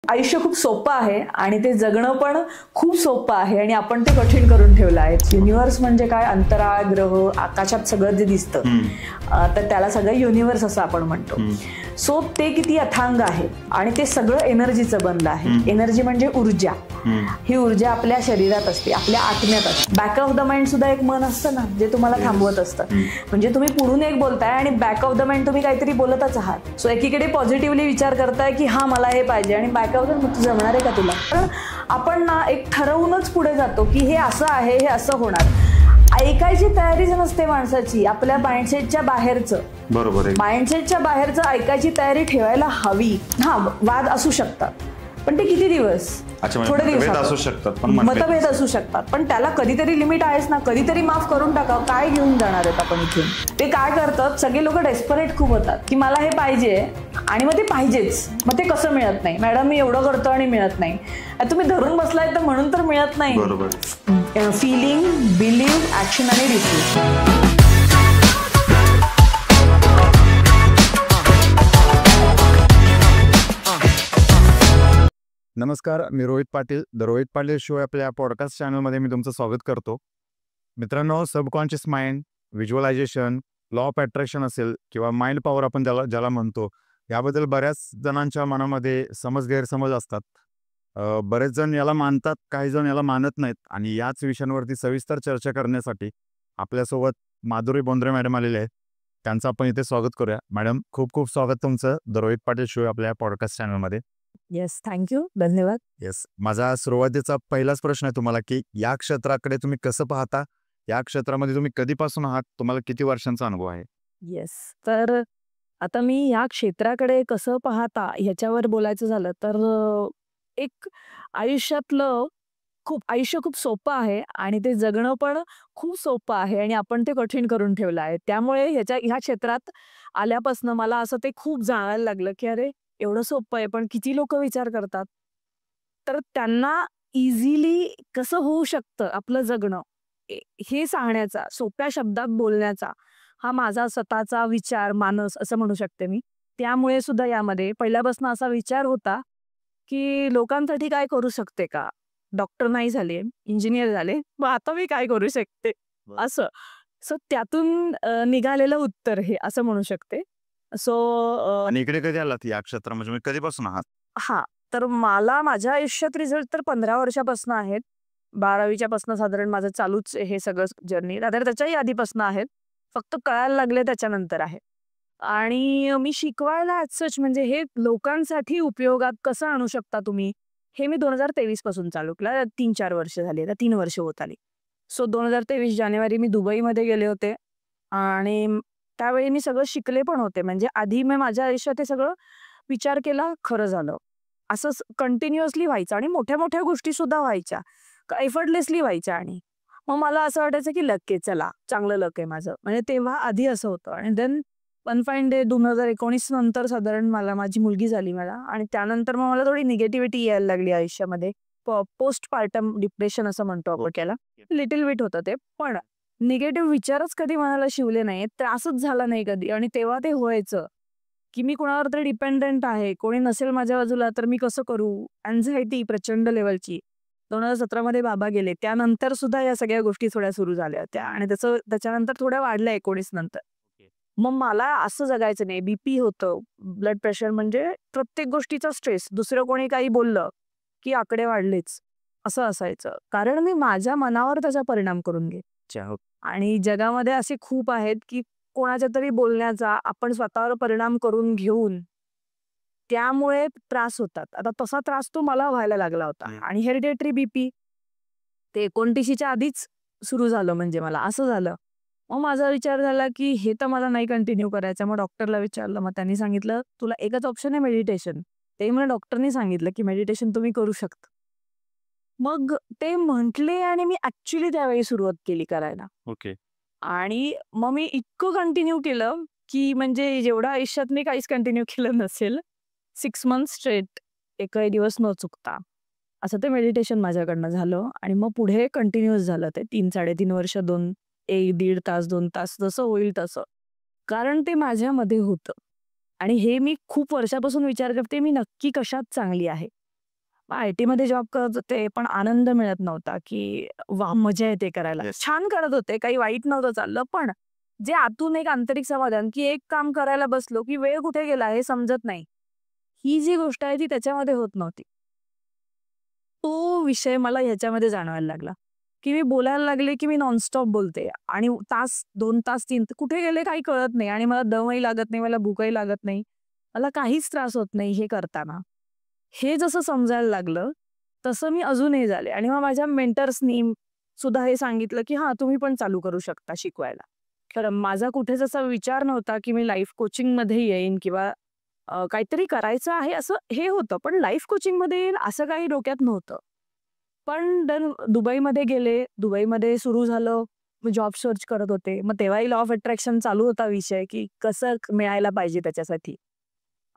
आयुष्य खूप सोपं आहे आणि ते जगणं पण खूप सोपं आहे आणि आपण ते कठीण करून ठेवलं आहे. युनिव्हर्स म्हणजे काय? अंतराळ, ग्रह, आकाशात सगळं जे दिसतं तर त्याला सगळं युनिव्हर्स असं आपण म्हणतो. सो ते किती अथांग आहे आणि ते सगळं एनर्जीचं बनलं आहे. एनर्जी म्हणजे ऊर्जा. ही ऊर्जा आपल्या शरीरात असते, आपल्या आत्म्यात असते. बॅक ऑफ द माइंड सुद्धा एक मन असतं ना, जे तुम्हाला थांबवत असतं. म्हणजे तुम्ही पुढून एक बोलताय आणि बॅक ऑफ द माइंड तुम्ही काहीतरी बोलतच आहात. सो एकीकडे पॉझिटिव्हली विचार करताय की हा मला हे पाहिजे आणि बॅक ऑफ द माइंड जमणार आहे का तुला? पण आपण ना एक ठरवूनच पुढे जातो की हे असं आहे, हे असं होणार. ऐकायची तयारीच नसते माणसाची, आपल्या माइंडसेटच्या बाहेरचं. बरोबर आहे. माइंडसेटच्या बाहेरचं ऐकायची तयारी ठेवायला हवी. हा, वाद असू शकतात पण ते किती दिवस? थोडे दिवस असू शकतात, मतभेद असू शकतात, पण त्याला कधीतरी लिमिट आहेच ना. कधीतरी माफ करून टाका. काय घेऊन जाणार आहेत आपण इथून? ते काय करतात, सगळे लोक डेस्परेट खूप होतात की मला हे पाहिजे आणि मग ते पाहिजेच. मग ते कसं मिळत नाही? मॅडम मी एवढं करतो आणि मिळत नाही. तुम्ही धरून बसलाय तर म्हणून तर मिळत नाही. बरोबर. फीलिंग, बिलीव्ह, ऍक्शन आणि रिसीव्ह. नमस्कार, मी रोहित पाटील. द रोहित पाटील शो आपल्या पॉडकास्ट चॅनलमध्ये मी तुमचं स्वागत करतो. मित्रांनो, subconscious mind, visualization, law of attraction असेल किंवा माइंड पॉवर आपण ज्याला म्हणतो, याबद्दल बऱ्याच जणांच्या मनामध्ये गैरसमज असतात. बरेच जण याला मानतात, काही जण याला मानत नाहीत. आणि याच विषयांवरती सविस्तर चर्चा करण्यासाठी आपल्यासोबत माधुरी बोंद्रे मॅडम आलेले आहेत. त्यांचं आपण इथे स्वागत करूया. मॅडम, खूप खूप स्वागत तुमचं द रोहित पाटील शो आपल्या पॉडकास्ट चॅनलमध्ये. येस, थँक्यू, धन्यवाद. येस, माझा सुरुवातीचा पहिलाच प्रश्न आहे तुम्हाला की या क्षेत्राकडे तुम्ही कसं पाहता? या क्षेत्रामध्ये तुम्ही कधीपासून आहात? तुम्हाला किती वर्षांचा अनुभव आहे? येस, तर आता मी या क्षेत्राकडे कसं पाहता ह्याच्यावर बोलायचं झालं तर एक आयुष्यातलं आयुष्य खूप सोपं आहे आणि ते जगणं पण खूप सोपं आहे आणि आपण ते कठीण करून ठेवलं आहे. त्यामुळे ह्या क्षेत्रात आल्यापासून मला असं ते खूप जाणायला लागलं की अरे एवढं सोपं आहे पण किती लोक विचार करतात. तर त्यांना इझिली कसं होऊ शकतं आपलं जगणं हे सांगण्याचा, सोप्या शब्दात बोलण्याचा हा माझा स्वतःचा विचार, मानस असं म्हणू शकते मी. त्यामुळे सुद्धा यामध्ये पहिल्यापासून असा विचार होता की लोकांसाठी काय करू शकते का? डॉक्टर नाही झाले, इंजिनियर झाले, मग आता मी काय करू शकते असं. सो त्यातून निघालेलं उत्तर हे असं म्हणू शकते. सो आणि इकडे कधी आलात या क्षेत्रामध्ये? म्हणजे कधीपासून आहात? हा, तर मला माझ्या आयुष्यात रिझल्ट तर 15 वर्षापासून आहेत. 12वीच्या पासून साधारण माझं चालूच हे सगळं जर्नी. रादर त्याच्याही आधीपासून आहेत, फक्त कळायला लागले त्याच्यानंतर आहे. आणि मी शिकवायला ॲज सच म्हणजे हे लोकांसाठी उपयोगात कसं आणू शकता तुम्ही, हे मी 2023 पासून चालू केलं. 3-4 वर्ष झाली, आता 3 वर्ष होत आली. सो 2023 जानेवारी मी दुबईमध्ये गेले होते आणि त्यावेळी मी सगळं शिकले पण होते. म्हणजे आधी मी माझ्या आयुष्यात हे सगळं विचार केला, खरं झालं. असं कंटिन्युअसली व्हायचं आणि मोठ्या मोठ्या गोष्टी सुद्धा व्हायच्या, एफर्टलेसली व्हायच्या. आणि मग मला असं वाटायचं की लक आहे, चला चांगलं लक आहे माझं. म्हणजे तेव्हा आधी असं होतं. आणि देन वन फाईन डे 2019 नंतर साधारण माझी मुलगी झाली मला. आणि त्यानंतर मग मला थोडी निगेटिव्हिटी यायला लागली आयुष्यामध्ये. पोस्ट पार्टम डिप्रेशन असं म्हणतो आपण त्याला. लिटिल बिट होतं ते, पण निगेटिव्ह विचारच कधी मनाला शिवले नाही, त्रासच झाला नाही कधी. आणि तेव्हा ते व्हायचं की मी कोणावर तरी डिपेंडंट आहे, कोणी नसेल माझ्या बाजूला तर मी कसं करू. अँझायटी प्रचंड लेवलची. 2017 मध्ये बाबा गेले, त्यानंतर सुद्धा या सगळ्या गोष्टी थोड्या सुरू झाल्या होत्या आणि त्याच्यानंतर थोड्या वाढल्या 19 नंतर. मग मला असं जगायचं नाही. बीपी होतं, ब्लड प्रेशर, म्हणजे प्रत्येक गोष्टीचा स्ट्रेस. दुसरं कोणी काही बोललं की आकडे वाढलेच असं असायचं, कारण मी माझ्या मनावर त्याचा परिणाम करून घ्यायचे. आणि जगामध्ये असे खूप आहेत की कोणाच्या तरी बोलण्याचा आपण स्वतःवर परिणाम करून घेऊन त्यामुळे त्रास होतात. आता तसा त्रास तो मला व्हायला लागला होता. आणि हेरिडेटरी बीपी ते 29च्या आधीच सुरू झालं, म्हणजे मला असं झालं. मग माझा विचार झाला की हे तर मला नाही कंटिन्यू करायचं. मग डॉक्टरला विचारलं, मग त्यांनी सांगितलं तुला एकच ऑप्शन आहे, मेडिटेशन. ते मला डॉक्टरनी सांगितलं की मेडिटेशन तुम्ही करू शकता. मग ते म्हटले आणि मी ऍक्च्युली त्यावेळी सुरुवात केली करायला. ओके. आणि मग मी इतकं कंटिन्यू केलं की म्हणजे जेवढं आयुष्यात मी काहीच कंटिन्यू केलं नसेल. 6 मंथ्स स्ट्रेट, एकही दिवस न चुकता असं ते मेडिटेशन माझ्याकडनं झालं. आणि मग पुढे कंटिन्युअस झालं ते 3-3.5 वर्ष, 1-1.5 तास, 2 तास, जसं होईल तसं. कारण ते माझ्यामध्ये होतं. आणि हे मी खूप वर्षापासून विचार करते, मी नक्की कशात चांगली आहे. IT मध्ये जॉब करत होते, पण आनंद मिळत नव्हता, की वा मजा येते करायला. Yes. छान करत होते, काही वाईट नव्हतं चाललं, पण जे आतून एक आंतरिक समाधान, की एक काम करायला बसलो, की वेळ कुठे गेला हे समजत नाही. ही जी गोष्ट आहे ती त्याच्यामध्ये होत नव्हती. तो विषय मला ह्याच्यामध्ये जाणवायला लागला, की मी बोलायला लागले, की मी नॉनस्टॉप बोलते आणि तास, 2 तास, 3 कुठे गेले काही कळत नाही आणि मला दमही लागत नाही, मला भूकही लागत नाही. मला काहीच त्रास होत नाही हे करताना. हे जसं समजायला लागलं, तसं मी अजूनही झाले आणि मग माझ्या मेंटर्सनी सुद्धा हे सांगितलं, की हां, तुम्ही पण चालू करू शकता शिकवायला. तर माझा कुठेच असा विचार नव्हता, की मी लाईफ कोचिंगमध्ये येईन किंवा काहीतरी करायचं आहे असं हे होतं. पण लाईफ कोचिंगमध्ये येईल असं काही डोक्यात नव्हतं. पण देन दुबईमध्ये गेले. दुबईमध्ये सुरू झालं. मी जॉब सर्च करत होते. मग तेव्हाही लॉ ऑफ अट्रॅक्शन चालू होता विषय, की कसं मिळायला पाहिजे त्याच्यासाठी.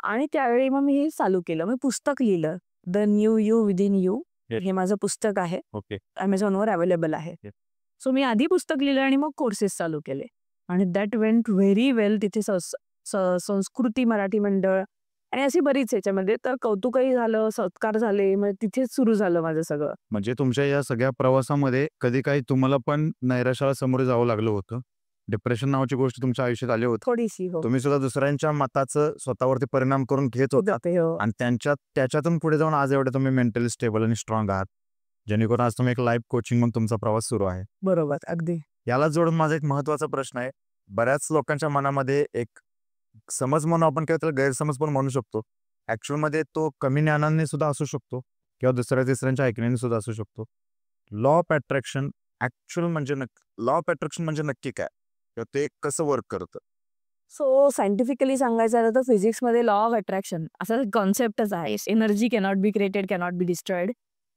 आणि त्यावेळी मग मी हे चालू केलं. मी पुस्तक लिहिलं. The new you within you. Yes. हे माझं पुस्तक आहे. ओके. Amazonवर अवेलेबल आहे. Yes. सो मी आधी पुस्तक लिहिलं आणि मग कोर्सेस चालू केले. आणि दॅट वेंट व्हेरी वेल. तिथे संस्कृती मराठी मंडळ आणि अशी बरीच ह्याच्यामध्ये तर कौतुकही झालं, सत्कार झाले. मग तिथेच सुरू झालं माझं सगळं. म्हणजे तुमच्या या सगळ्या प्रवासामध्ये कधी काही तुम्हाला पण नैराश्याला सामोरे जावं लागलं होतं. डिप्रेशन नावाची गोष्ट तुमच्या आयुष्यात आली होती. थोडीशी हो. तुम्ही सुद्धा दुसऱ्यांच्या मताचं स्वतःवरती परिणाम करून घेत होता जाते हो. आणि त्याच्यातून पुढे जाऊन आज एवढे तुम्ही मेंटली स्टेबल आणि स्ट्रॉंग आहात. जेणेकरून आज तुम्ही एक लाईफ कोचिंग मग तुमचा प्रवास सुरू आहे. बरोबर. अगदी. याला जोडून माझा एक महत्त्वाचा प्रश्न आहे. बऱ्याच लोकांच्या मनामध्ये एक समज म्हणून आपण किंवा त्याला गैरसमज पण म्हणू शकतो. ॲक्च्युअलमध्ये तो कमी ज्ञानाने सुद्धा असू शकतो किंवा दुसऱ्या तिसऱ्यांच्या ऐकण्याने सुद्धा असू शकतो. Law of attraction law of attraction म्हणजे नक्की काय? किंवा ते कसं वर्क करतं? सो सायंटिफिकली सांगायचं झालं तर फिजिक्समध्ये लॉ ऑफ अट्रॅक्शन असा कॉन्सेप्टच आहे. Energy cannot be created, cannot be destroyed.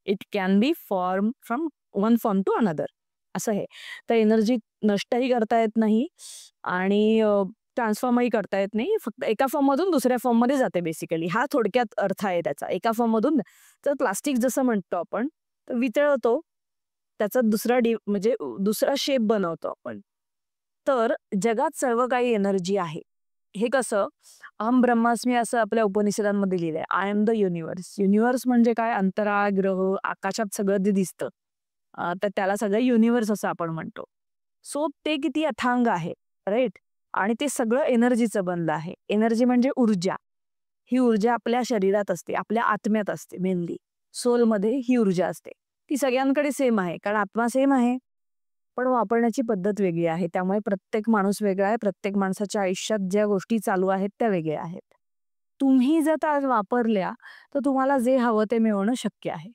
It can be form from one form to another असं आहे. तर एनर्जी नष्टही करता येत नाही आणि ट्रान्सफॉर्मही करता येत नाही. फक्त एका फॉर्ममधून दुसऱ्या फॉर्ममध्ये जाते बेसिकली. हा थोडक्यात अर्थ आहे त्याचा. एका फॉर्ममधून तर प्लास्टिक जसं म्हणतो आपण तर वितळतो. त्याचा म्हणजे दुसरा शेप बनवतो आपण. तर जगात सर्व काही एनर्जी आहे. हे कसं अहम ब्रह्मास्मी असं आपल्या उपनिषदांमध्ये लिहिलंय. I am the universe. Universe म्हणजे काय? अंतराळ, ग्रह, आकाशात सगळं जे दिसतं. तर त्याला सगळं युनिव्हर्स असं आपण म्हणतो. सो ते किती अथांग आहे, राईट? आणि ते सगळं एनर्जीचं बनलं आहे. एनर्जी म्हणजे ऊर्जा. ही ऊर्जा आपल्या शरीरात असते, आपल्या आत्म्यात असते मेनली. सोलमध्ये ही ऊर्जा असते. ती सगळ्यांकडे सेम आहे, कारण आत्मा सेम आहे. पण वापरण्याची पद्धत वेगळी आहे. त्यामुळे प्रत्येक माणूस वेगळा आहे. प्रत्येक माणसाच्या आयुष्यात ज्या गोष्टी चालू आहेत त्या वेगळ्या आहेत. तुम्ही जर त्या वापरल्या तर तुम्हाला जे हवं ते मिळवणं शक्य आहे.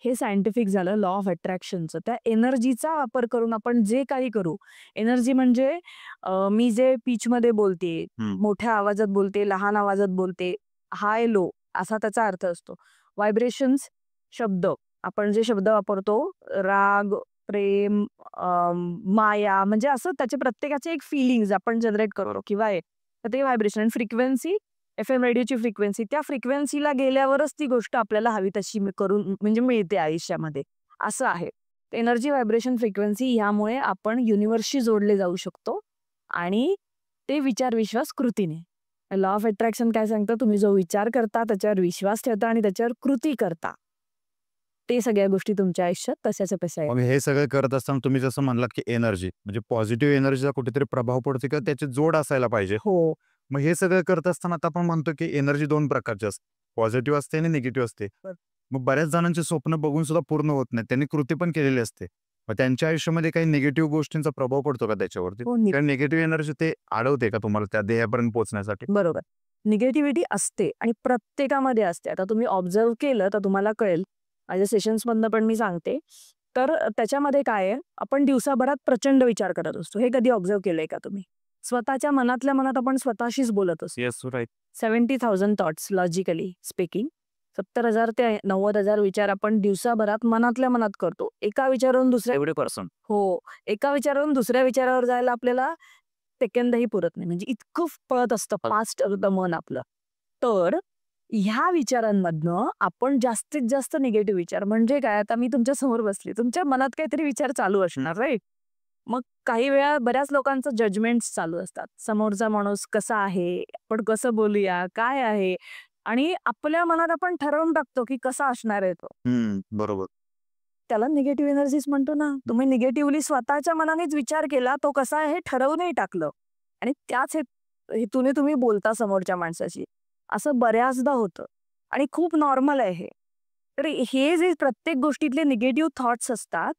हे सायंटिफिक झालं लॉ ऑफ अट्रॅक्शनचं. त्या एनर्जीचा वापर करून आपण जे काही करू. एनर्जी म्हणजे मी जे पिचमध्ये बोलते, मोठ्या आवाजात बोलते, लहान आवाजात बोलते, हाय लो असा त्याचा अर्थ असतो. व्हायब्रेशन्स शब्द, आपण जे शब्द वापरतो, राग, प्रेम, माया, म्हणजे असं त्याचे प्रत्येकाचे एक फिलिंग्ज आपण जनरेट करतो किंवा तर ते व्हायब्रेशन. फ्रिक्वेन्सी, FM रेडिओची फ्रिक्वेन्सी, त्या फ्रिक्वेन्सीला गेल्यावरच ती गोष्ट आपल्याला हवी तशी करून म्हणजे मिळते आयुष्यामध्ये, असं आहे. एनर्जी, व्हायब्रेशन, फ्रिक्वेन्सी यामुळे आपण युनिव्हर्सशी जोडले जाऊ शकतो आणि ते विचार, विश्वास कृतीने. लॉ ऑफ अट्रॅक्शन काय सांगतं? तुम्ही जो विचार करता, त्याच्यावर विश्वास ठेवता आणि त्याच्यावर कृती करता, ते सगळ्या गोष्टी तुमच्या आयुष्यात तशाच्या तशा आहेत. मग हे सगळं करत असताना तुम्ही जसं म्हणलात की एनर्जी म्हणजे पॉझिटिव्ह एनर्जीचा कुठेतरी प्रभाव पडतो किंवा त्याची जोड असायला पाहिजे. हो. मग हे सगळं करत असताना आता आपण म्हणतो की एनर्जी 2 प्रकारची असते. पॉझिटिव्ह असते आणि निगेटिव्ह असते. बरं. मग बऱ्याच जणांचे स्वप्न बघून सुद्धा पूर्ण होत नाही. त्यांनी कृती पण केलेली असते. मग त्यांच्या आयुष्यामध्ये काही निगेटिव्ह गोष्टींचा प्रभाव पडतो का त्याच्यावरती? हो, किंवा निगेटिव्ह एनर्जी ते अडवते का तुम्हाला त्या ध्येयापर्यंत पोहोचण्यासाठी? बरोबर. निगेटिव्हिटी असते आणि प्रत्येकामध्ये असते. आता तुम्ही ऑब्झर्व्ह केलं तर तुम्हाला कळेल. माझ्या सेशन्समधनं पण मी सांगते. तर त्याच्यामध्ये काय आहे, आपण दिवसाभरात प्रचंड विचार करत असतो. हे कधी ऑब्झर्व्ह केलंय का तुम्ही? स्वतःच्या मनातल्या मनात आपण स्वतःशीच बोलत असतो. Yes, right. 70,000 thoughts logically speaking. 70,000 ते 90,000 विचार आपण दिवसाभरात मनातल्या मनात करतो. एका विचारावरून दुसऱ्या एवढे पर्सन. हो. एका विचारावरून दुसऱ्या विचारावर जायला आपल्याला सेकंदही पुरत नाही. म्हणजे इतकं पळत असतं फास्ट मन आपलं. तर ह्या विचारांमधनं आपण जास्तीत जास्त निगेटिव्ह विचार म्हणजे काय, आता मी तुमच्या समोर बसली, तुमच्या मनात काहीतरी विचार चालू असणार, राईट? मग काही वेळा बऱ्याच लोकांचं जजमेंट्स चालू असतात. समोरचा माणूस कसा आहे, आपण कसं बोलूया, काय आहे, आणि आपल्या मनात आपण ठरवून टाकतो की कसा असणार आहे तो. बरोबर. त्याला निगेटिव्ह एनर्जीज म्हणतो ना. तुम्ही निगेटिव्हली स्वतःच्या मनानेच विचार केला, तो कसा आहे हे ठरवूनही टाकलं आणि त्याच हेतूने तुम्ही बोलता समोरच्या माणसाशी. असं बऱ्याचदा होतं आणि खूप नॉर्मल आहे हे. तर हे जे प्रत्येक गोष्टीतले निगेटिव्ह थॉट्स असतात,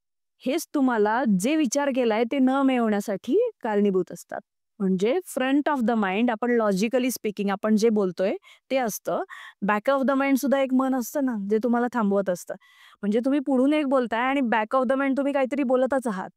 हेच तुम्हाला जे विचार केलाय ते न मिळवण्यासाठी कारणीभूत असतात. म्हणजे फ्रंट ऑफ द माइंड आपण लॉजिकली स्पीकिंग आपण जे बोलतोय ते असतं. बॅक ऑफ द माइंड सुद्धा एक मन असतं ना, जे तुम्हाला थांबवत असतं. म्हणजे तुम्ही पुढून एक बोलताय आणि बॅक ऑफ द माइंड तुम्ही काहीतरी बोलतच आहात.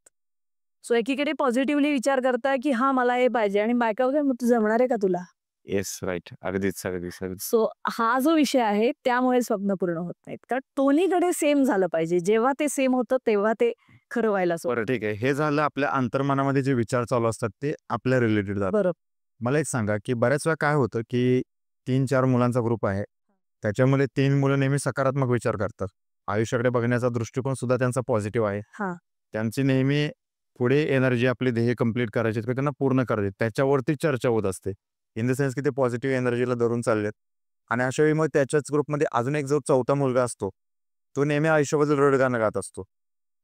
सो एकीकडे पॉझिटिव्हली विचार करताय, की हां, मला हे पाहिजे आणि बॅक ऑफ द जमणार आहे का तुला? Yes, right. अगदीच, अगदीच, अगदीच. सो हा जो विषय आहे त्यामुळे स्वप्न पूर्ण होत नाहीत. कारण दोन्हीकडे सेम झालं पाहिजे. जेव्हा ते सेम होतं तेव्हा ते खरं व्हायला सुरुवात. बरं, ठीक आहे. हे झालं आपल्या अंतर्मनामध्ये जे विचार चालू असतात ते आपल्या रिलेटेड जातात. बरोबर. मला एक सांगा, की बऱ्याच वेळा काय होतं, की 3-4 मुलांचा ग्रुप आहे. त्याच्यामध्ये 3 मुलं नेहमी सकारात्मक विचार करतात. आयुष्याकडे बघण्याचा दृष्टिकोन सुद्धा त्यांचा पॉझिटिव्ह आहे. हां. त्यांची नेहमी पुढे एनर्जी आपली ध्येय कंप्लीट करायची किंवा त्यांना पूर्ण करायची त्याच्यावरती चर्चा होत असते. इन द सेन्स की ते पॉझिटिव्ह एनर्जीला धरून चाललेत आणि अशा वेळी मग त्याच्याच ग्रुपमध्ये अजून एक जो चौथा मुलगा असतो, तो नेहमी आयुष्याबद्दल रडगाणं गात असतो.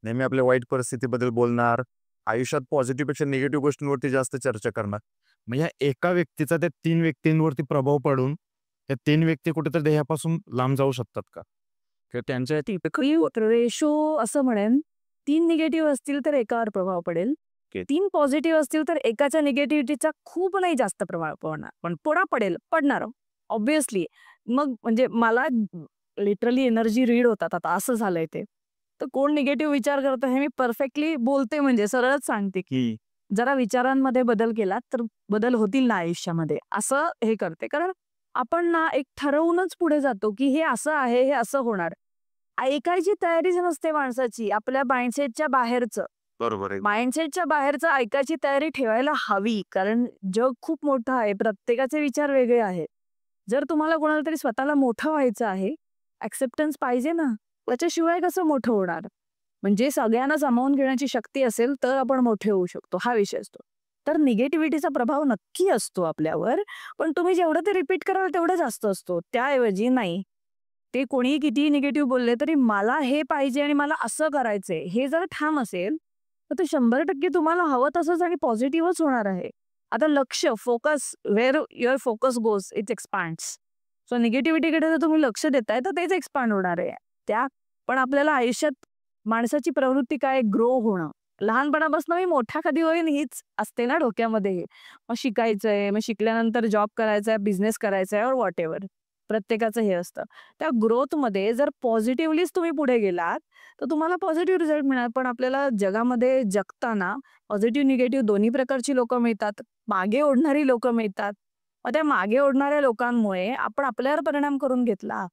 नेहमी आपल्या वाईट परिस्थितीबद्दल बोलणार, आयुष्यात पॉझिटिव्हपेक्षा निगेटिव्ह गोष्टींवरती जास्त चर्चा करणार. मग या एका व्यक्तीचा त्या 3 व्यक्तींवरती प्रभाव पडून त्या 3 व्यक्ती कुठेतरी ध्येयापासून लांब जाऊ शकतात का? किंवा त्यांच्या टिपिकली रेशो असं म्हणेन, 3 निगेटिव्ह असतील तर एकावर प्रभाव पडेल. ओके. 3 पॉझिटिव्ह असतील तर एकाच्या निगेटिव्हिटीचा खूप नाही जास्त प्रभाव पडणार. पण पडेल, पडणार ऑब्व्हियसली. मग म्हणजे मला लिटरली एनर्जी रीड होतात आता असं झालंय ते. तर कोण निगेटिव्ह विचार करतं हे मी परफेक्टली बोलते म्हणजे सरळच सांगते, की जरा विचारांमध्ये बदल केला तर बदल होतील ना आयुष्यामध्ये, असं हे करते. कारण आपण ना एक ठरवूनच पुढे जातो, की हे असं आहे, हे असं होणार. ऐकायची तयारीच नसते माणसाची आपल्या माइंडसेटच्या बाहेरचं. बरोबर आहे. माइंडसेटच्या बाहेरचं ऐकायची तयारी ठेवायला हवी. कारण जग खूप मोठं आहे. प्रत्येकाचे विचार वेगळे आहेत. जर तुम्हाला कोणाला तरी स्वतःला मोठं व्हायचं आहे, एक्सेप्टन्स पाहिजे ना. त्याच्याशिवाय कसं मोठं होणार? म्हणजे सगळ्यांना सामावून घेण्याची शक्ती असेल तर आपण मोठे होऊ शकतो, हा विषय असतो. तर निगेटिव्हिटीचा प्रभाव नक्की असतो आपल्यावर, पण तुम्ही जेवढं ते रिपीट कराल तेवढं जास्त असतो. त्याऐवजी नाही, ते कोणीही कितीही निगेटिव्ह बोलले तरी मला हे पाहिजे आणि मला असं करायचंय, हे जर ठाम असेल, तर ते 100% तुम्हाला हवं तसंच आणि पॉझिटिव्हच होणार आहे. आता लक्ष, focus, where your focus goes it expands. So निगेटिव्हिटीकडे जर तुम्ही लक्ष देताय तर तेच एक्सपांड होणार आहे. पण आपल्याला आयुष्यात माणसाची प्रवृत्ती काय ग्रो होणं. लहानपणापासून मी मोठा कधी होईन हीच असते ना डोक्यामध्ये. मग शिकायचंय, मग शिकल्यानंतर जॉब करायचा आहे, बिझनेस करायचा आहे, और व्हॉटएव्हर. प्रत्येकाचं हे असतं. त्या ग्रोथमध्ये जर पॉझिटिव्हलीच तुम्ही पुढे गेलात, तर तुम्हाला पॉझिटिव्ह रिझल्ट मिळणार. पण आपल्याला जगामध्ये जगताना पॉझिटिव्ह, निगेटिव्ह दोन्ही प्रकारची लोकं मिळतात. मागे ओढणारी लोकं मिळतात. मग त्या मागे ओढणाऱ्या लोकांमुळे आपण आपल्यावर परिणाम करून घेतला.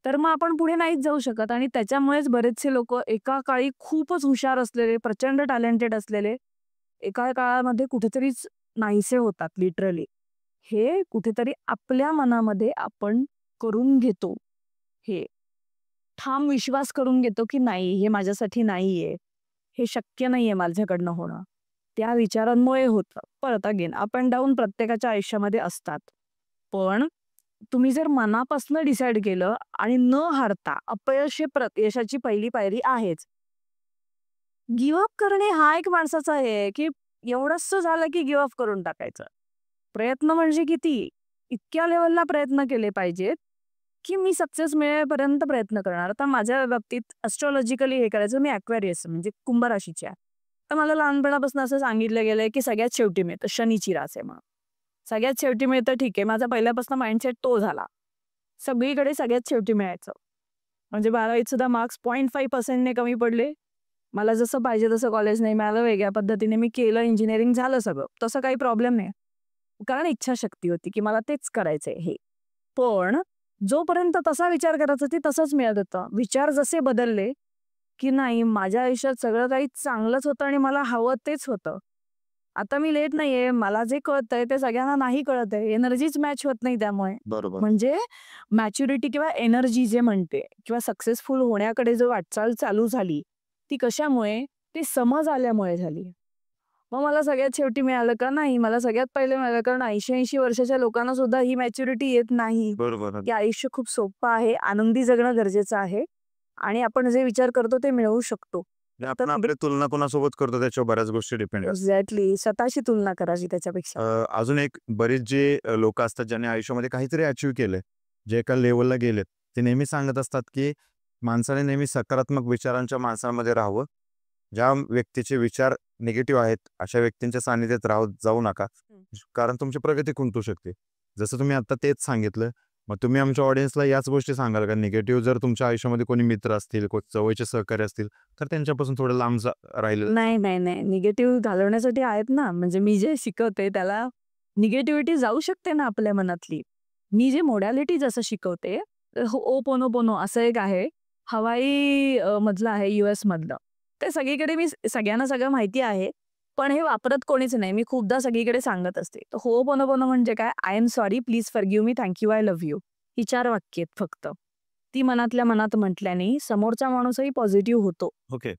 तर मग आपण पुढे नाहीच जाऊ शकत आणि त्याच्यामुळेच बरेचसे लोकं एका काळी खूपच हुशार असलेले, प्रचंड टॅलेंटेड असलेले, एका काळामध्ये कुठेतरीच नाहीसे होतात लिटरली. हे कुठेतरी आपल्या मनामध्ये आपण करून घेतो. हे ठाम विश्वास करून घेतो, की नाही हे माझ्यासाठी नाहीये. हे शक्य नाहीये माझ्याकडनं होणं. त्या विचारांमुळे होतं. परत अगेन अप अँड डाऊन प्रत्येकाच्या आयुष्यामध्ये असतात. पण तुम्ही जर मनापासून डिसाईड केलं आणि न हारता अपयश हे यशाची पहिली पायरी आहेच. गिव्ह अप करणे हा एक माणसाचा हे आहे, की एवढंसं झालं की गिव्ह अप करून टाकायचं. प्रयत्न म्हणजे किती? इतक्या लेव्हलला प्रयत्न केले पाहिजेत, की मी सक्सेस मिळेपर्यंत प्रयत्न करणार. आता माझ्या बाबतीत एस्ट्रोलॉजिकली हे करायचं मी ॲक्वेरियस म्हणजे कुंभ राशीची आहे. तर मला लहानपणापासून असं सांगितलं गेलंय, की सगळ्यात शेवटी मिळतं. शनीची रास आहे म्हणून. सगळ्यात शेवटी मिळतं ठीक आहे. माझा पहिल्यापासून माइंडसेट तो झाला. सगळीकडे सगळ्यात शेवटी मिळायचं. म्हणजे 12वीत सुद्धा मार्क्स 0.5% ने कमी पडले. मला जसं पाहिजे तसं कॉलेज नाही मिळालं. वेगळ्या पद्धतीने मी केलं, इंजिनिअरिंग झालं सगळं. तसं काही प्रॉब्लेम नाही. कारण इच्छाशक्ती होती, की मला तेच करायचंय हे. पण जोपर्यंत तसा विचार करायचा ते तसंच मिळत होतं. विचार जसे बदलले, की नाही माझ्या आयुष्यात सगळं काही चांगलंच होतं आणि मला हवं तेच होतं. आता मी लेट नाहीये. मला जे कळतंय ते सगळ्यांना नाही कळत आहे. एनर्जीच मॅच होत नाही त्यामुळे. बरोबर. म्हणजे मॅच्युरिटी किंवा एनर्जी जे म्हणते किंवा सक्सेसफुल होण्याकडे जो वाटचाल चालू झाली, ती कशामुळे? ती समज आल्यामुळे झाली. मग मला सगळ्यात शेवटी मिळालं का? नाही. मला सगळ्यात पहिले मिळालं कारण 80-80 वर्षाच्या लोकांना सुद्धा ही मॅच्युरिटी येत नाही, बरोबर. की आयुष्य खूप सोपं आहे, आनंदी जगणं गरजेचं आहे आणि आपण जे विचार करतो ते मिळवू शकतो. म्हणजे आपण आपली तुलना कोणासोबत करतो त्याच्यावर बऱ्याच गोष्टी डिपेंड असतात. एक्झॅक्टली. स्वतःशी तुलना करायची त्याच्यापेक्षा. अजून एक बरीच जे लोक असतात ज्यांनी आयुष्यामध्ये काहीतरी अचीव्ह केलंय, जे एका लेवलला गेलेत, ते नेहमी सांगत असतात की माणसाने नेहमी सकारात्मक विचारांच्या माणसांमध्ये राहावं. ज्या व्यक्तीचे विचार निगेटिव्ह आहेत अशा व्यक्तींच्या सानिध्यात जाऊ नका, कारण तुमची प्रगती खुंटू शकते. जसं तुम्ही आता तेच सांगितलं, मग तुम्ही आमच्या ऑडियन्सला याच गोष्टी सांगाल का? निगेटिव्ह जर तुमच्या आयुष्यामध्ये कोणी मित्र असतील, कोणी जवळचे सहकारी असतील, तर त्यांच्यापासून थोडं लांब राहिलं. नाही, नाही, नाही. निगेटिव्ह घालवण्यासाठी आहेत ना. म्हणजे मी जे शिकवते त्याला निगेटिव्हिटी जाऊ शकते ना आपल्या मनातली. मी जे मोडॅलिटी जसं शिकवते, होओपोनोपोनो असं एक आहे. हवाई मधलं आहे US मधलं. ते सगळीकडे मी सगळ्यांना सगळं माहिती आहे. पण हे वापरत कोणीच नाही. मी खूपदा सगळीकडे सांगत असते. तर होओपोनोपोनो म्हणजे काय? I am sorry, please forgive me, thank you, I love you. ही 4 वाक्य आहेत फक्त. ती मनातल्या मनात म्हटल्याने समोरचा माणूसही पॉझिटिव्ह होतो. ओके.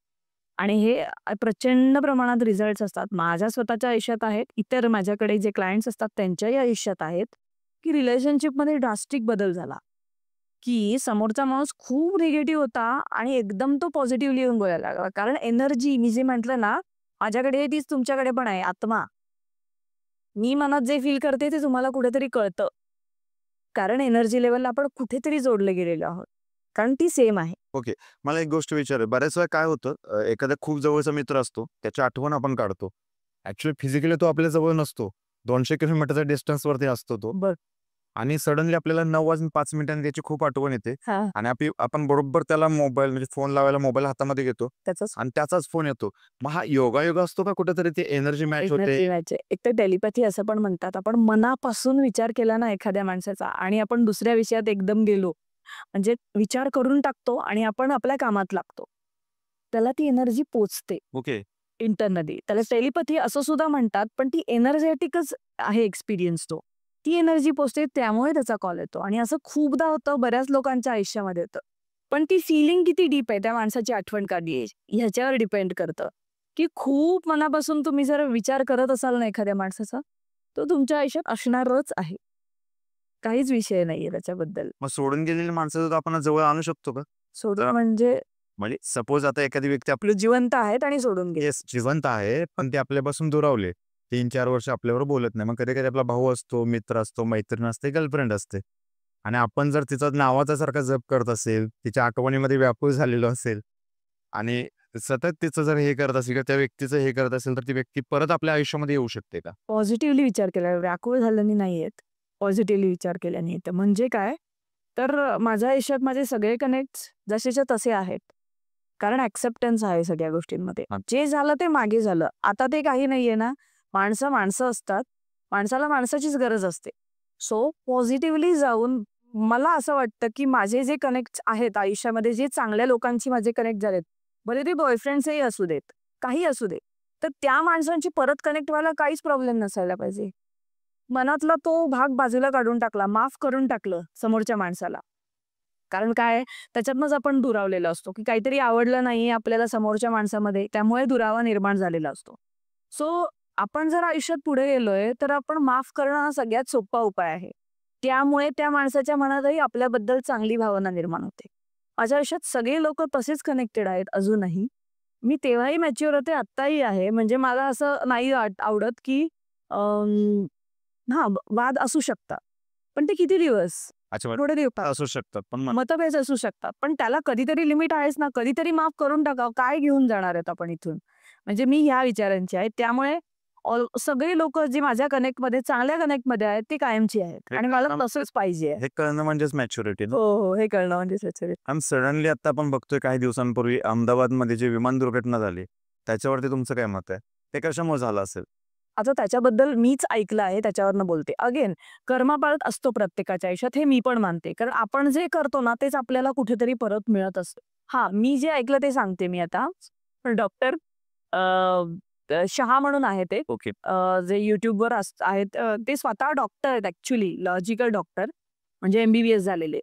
आणि हे प्रचंड प्रमाणात रिझल्ट्स असतात. माझ्या स्वतःच्या आयुष्यात आहेत, इतर माझ्याकडे जे क्लायंट्स असतात त्यांच्याही आयुष्यात आहेत, की रिलेशनशिपमध्ये ड्रास्टिक बदल झाला. की समोरचा माणूस खूप निगेटिव्ह होता आणि एकदम तो पॉझिटिव्हली येऊन बोलायला लागला. कारण एनर्जी मी जे म्हटलं ना, माझ्याकडे आहे तीच तुमच्याकडे पण आहे, आत्मा. मी मनात जे फील करते ते तुम्हाला कुठेतरी कळतं. कारण एनर्जी लेव्हलला आपण कुठेतरी जोडले गेलेलो आहोत. कारण ती सेम आहे. ओके. मला एक गोष्ट विचारायची, बऱ्याच वेळा काय होतं, एखादा खूप जवळचा मित्र असतो, त्याची आठवण आपण काढतो. ॲक्चुअली फिजिकली तो आपल्या जवळ नसतो. 200 किलोमीटरच्या डिस्टन्सवरती असतो तो. बघ. आणि सडनली आपल्याला 9:05 त्याची खूप आठवण येते. हां, आणि आपण बरोबर त्याला मोबाईल म्हणजे फोन लावायला मोबाईल हातामध्ये घेतो त्याचंच आणि त्याचाच फोन येतो. मग हा योगायोग असतो का कुठेतरी ते एनर्जी मॅच होते? एनर्जी मॅच आहे. एक तर टेलिपॅथी असं पण म्हणतात. आपण मनापासून विचार केला ना एखाद्या माणसाचा आणि आपण दुसऱ्या विषयात एकदम गेलो, म्हणजे विचार करून टाकतो आणि आपण आपल्या कामात लागतो. त्याला ती एनर्जी पोचते ओके. इंटरनली. त्याला टेलिपॅथी असं सुद्धा म्हणतात, पण ती एनर्जेटिकच आहे एक्सपिरियन्स तो. ती एनर्जी पोचते त्यामुळे त्याचा कॉल येतो आणि असं खूपदा होतं, बऱ्याच लोकांच्या आयुष्यामध्ये होतं. पण ती फीलिंग किती डीप आहे, त्या माणसाची आठवण काढली आहे, ह्याच्यावर डिपेंड करतं. की खूप मनापासून तुम्ही जर विचार करत असाल ना एखाद्या माणसाचा, तो तुमच्या आयुष्यात असणारच आहे. काहीच विषय नाहीये त्याच्याबद्दल. मग सोडून गेलेली माणसं सुद्धा आपण जवळ आणू शकतो का? सोडून म्हणजे म्हणजे सपोज आता एखादी व्यक्ती आपले जिवंत आहेत आणि सोडून गेले. येस, जिवंत आहे, पण ते आपल्यापासून दुरावले. 3-4 वर्ष आपल्यावर बोलत नाही. मग कधी-कधी आपला भाऊ असतो, मित्र असतो, मैत्रीण असते, गर्लफ्रेंड असते. आणि आपण जर तिचा नावाचा सारखा जप करत असेल, तिच्या आठवणीमध्ये व्याकुळ झालेलो असेल आणि सतत तिचं जर हे करत असेल किंवा त्या व्यक्तीचं हे करत असेल, तर ती व्यक्ती परत आपल्या आयुष्यामध्ये येऊ शकते का? पॉझिटिव्हली विचार केला, व्याकुळ झाल्याने नाही येत. पॉझिटिव्हली विचार केल्याने येतं. म्हणजे काय? तर माझ्या आयुष्यात माझे सगळे कनेक्ट्स जसेच्या तसे आहेत. कारण ॲक्सेप्टन्स आहे सगळ्या गोष्टींमध्ये. जे झालं ते मागे झालं. आता ते काही नाहीये ना. माणसं माणसं असतात. माणसाला माणसाचीच गरज असते. सो पॉझिटिव्हली जाऊन मला असं वाटतं, की माझे जे कनेक्ट्स आहेत आयुष्यामध्ये, जे चांगल्या लोकांशी माझे कनेक्ट झालेत, भले ते बॉयफ्रेंड्सही असू देत, काही असू दे. तर त्या माणसांची परत कनेक्ट व्हायला काहीच प्रॉब्लेम नसायला पाहिजे. मनातला तो भाग बाजूला काढून टाकला, माफ करून टाकलं समोरच्या माणसाला. कारण काय त्याच्यातनंच आपण दुरावलेलो असतो, की काहीतरी आवडलं नाहीये आपल्याला समोरच्या माणसामध्ये, त्यामुळे दुरावा निर्माण झालेला असतो. सो आपण जर आयुष्यात पुढे गेलोय, तर आपण माफ करणं हा सगळ्यात सोपा उपाय आहे. त्यामुळे त्या माणसाच्या मनातही आपल्याबद्दल चांगली भावना निर्माण होते. माझ्या आयुष्यात सगळे लोकं तसेच कनेक्टेड आहेत अजूनही. मी तेव्हाही मॅच्युअर होते, आत्ताही आहे. म्हणजे मला असं नाही आवडत, की हां, वाद असू शकतात. पण ते किती दिवस? अच्छा, थोडे दिवस. असू शकतात. पण मतभेद असू शकतात. पण त्याला कधीतरी लिमिट आहेच ना, कधीतरी माफ करून टाकावं. काय घेऊन जाणार आहेत आपण इथून? म्हणजे मी ह्या विचारांची आहे. त्यामुळे सगळी लोकं जी माझ्या कनेक्टमध्ये, चांगल्या कनेक्टमध्ये आहेत, ती कायमची आहेत आणि मला तसंच पाहिजे आहे. हे कळणं म्हणजेच मॅच्युरिटी. हो, हो. हे कळणं म्हणजे सच्चरित्र. आणि सडनली आता आपण बघतोय काही दिवसांपूर्वी अहमदाबादमध्ये जी विमान दुर्घटना झाली, त्याच्यावरती तुमचं काय मत आहे? ते कशामुळे झालं असेल? आता त्याच्याबद्दल मीच ऐकलं आहे, त्याच्यावरनं बोलते. अगेन कर्मापाळत असतो प्रत्येकाच्या आयुष्यात, हे मी पण मानते. कारण आपण जे करतो ना, तेच आपल्याला कुठेतरी परत मिळत असतं. हां, मी जे ऐकलं ते सांगते मी आता. डॉक्टर शहा म्हणून आहेत ते. ओके. जे YouTubeवर आहेत. ते स्वतः डॉक्टर आहेत ॲक्चुअली, लॉजिकल डॉक्टर. म्हणजे MBBS झालेले.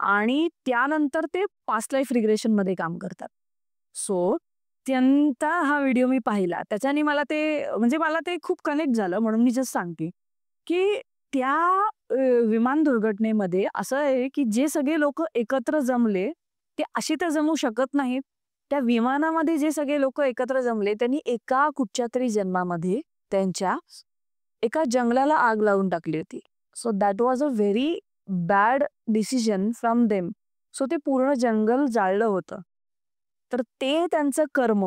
आणि त्यानंतर ते पास्ट लाईफ रिग्रेशनमध्ये काम करतात. सो हा व्हिडिओ मी पाहिला. त्याच्याने मला ते खूप कनेक्ट झालं, म्हणून मी जस्ट सांगते, की त्या विमान दुर्घटनेमध्ये असं आहे, की जे सगळे लोकं एकत्र जमले, ते अशी तर जमू शकत नाहीत. त्या विमानामध्ये जे सगळे लोकं एकत्र जमले, त्यांनी एका कुठच्यातरी जन्मामध्ये त्यांच्या एका जंगलाला आग लावून टाकली होती. So that was a very bad decision from them. So ते पूर्ण जंगल जाळलं होतं. तर ते त्यांचं कर्म,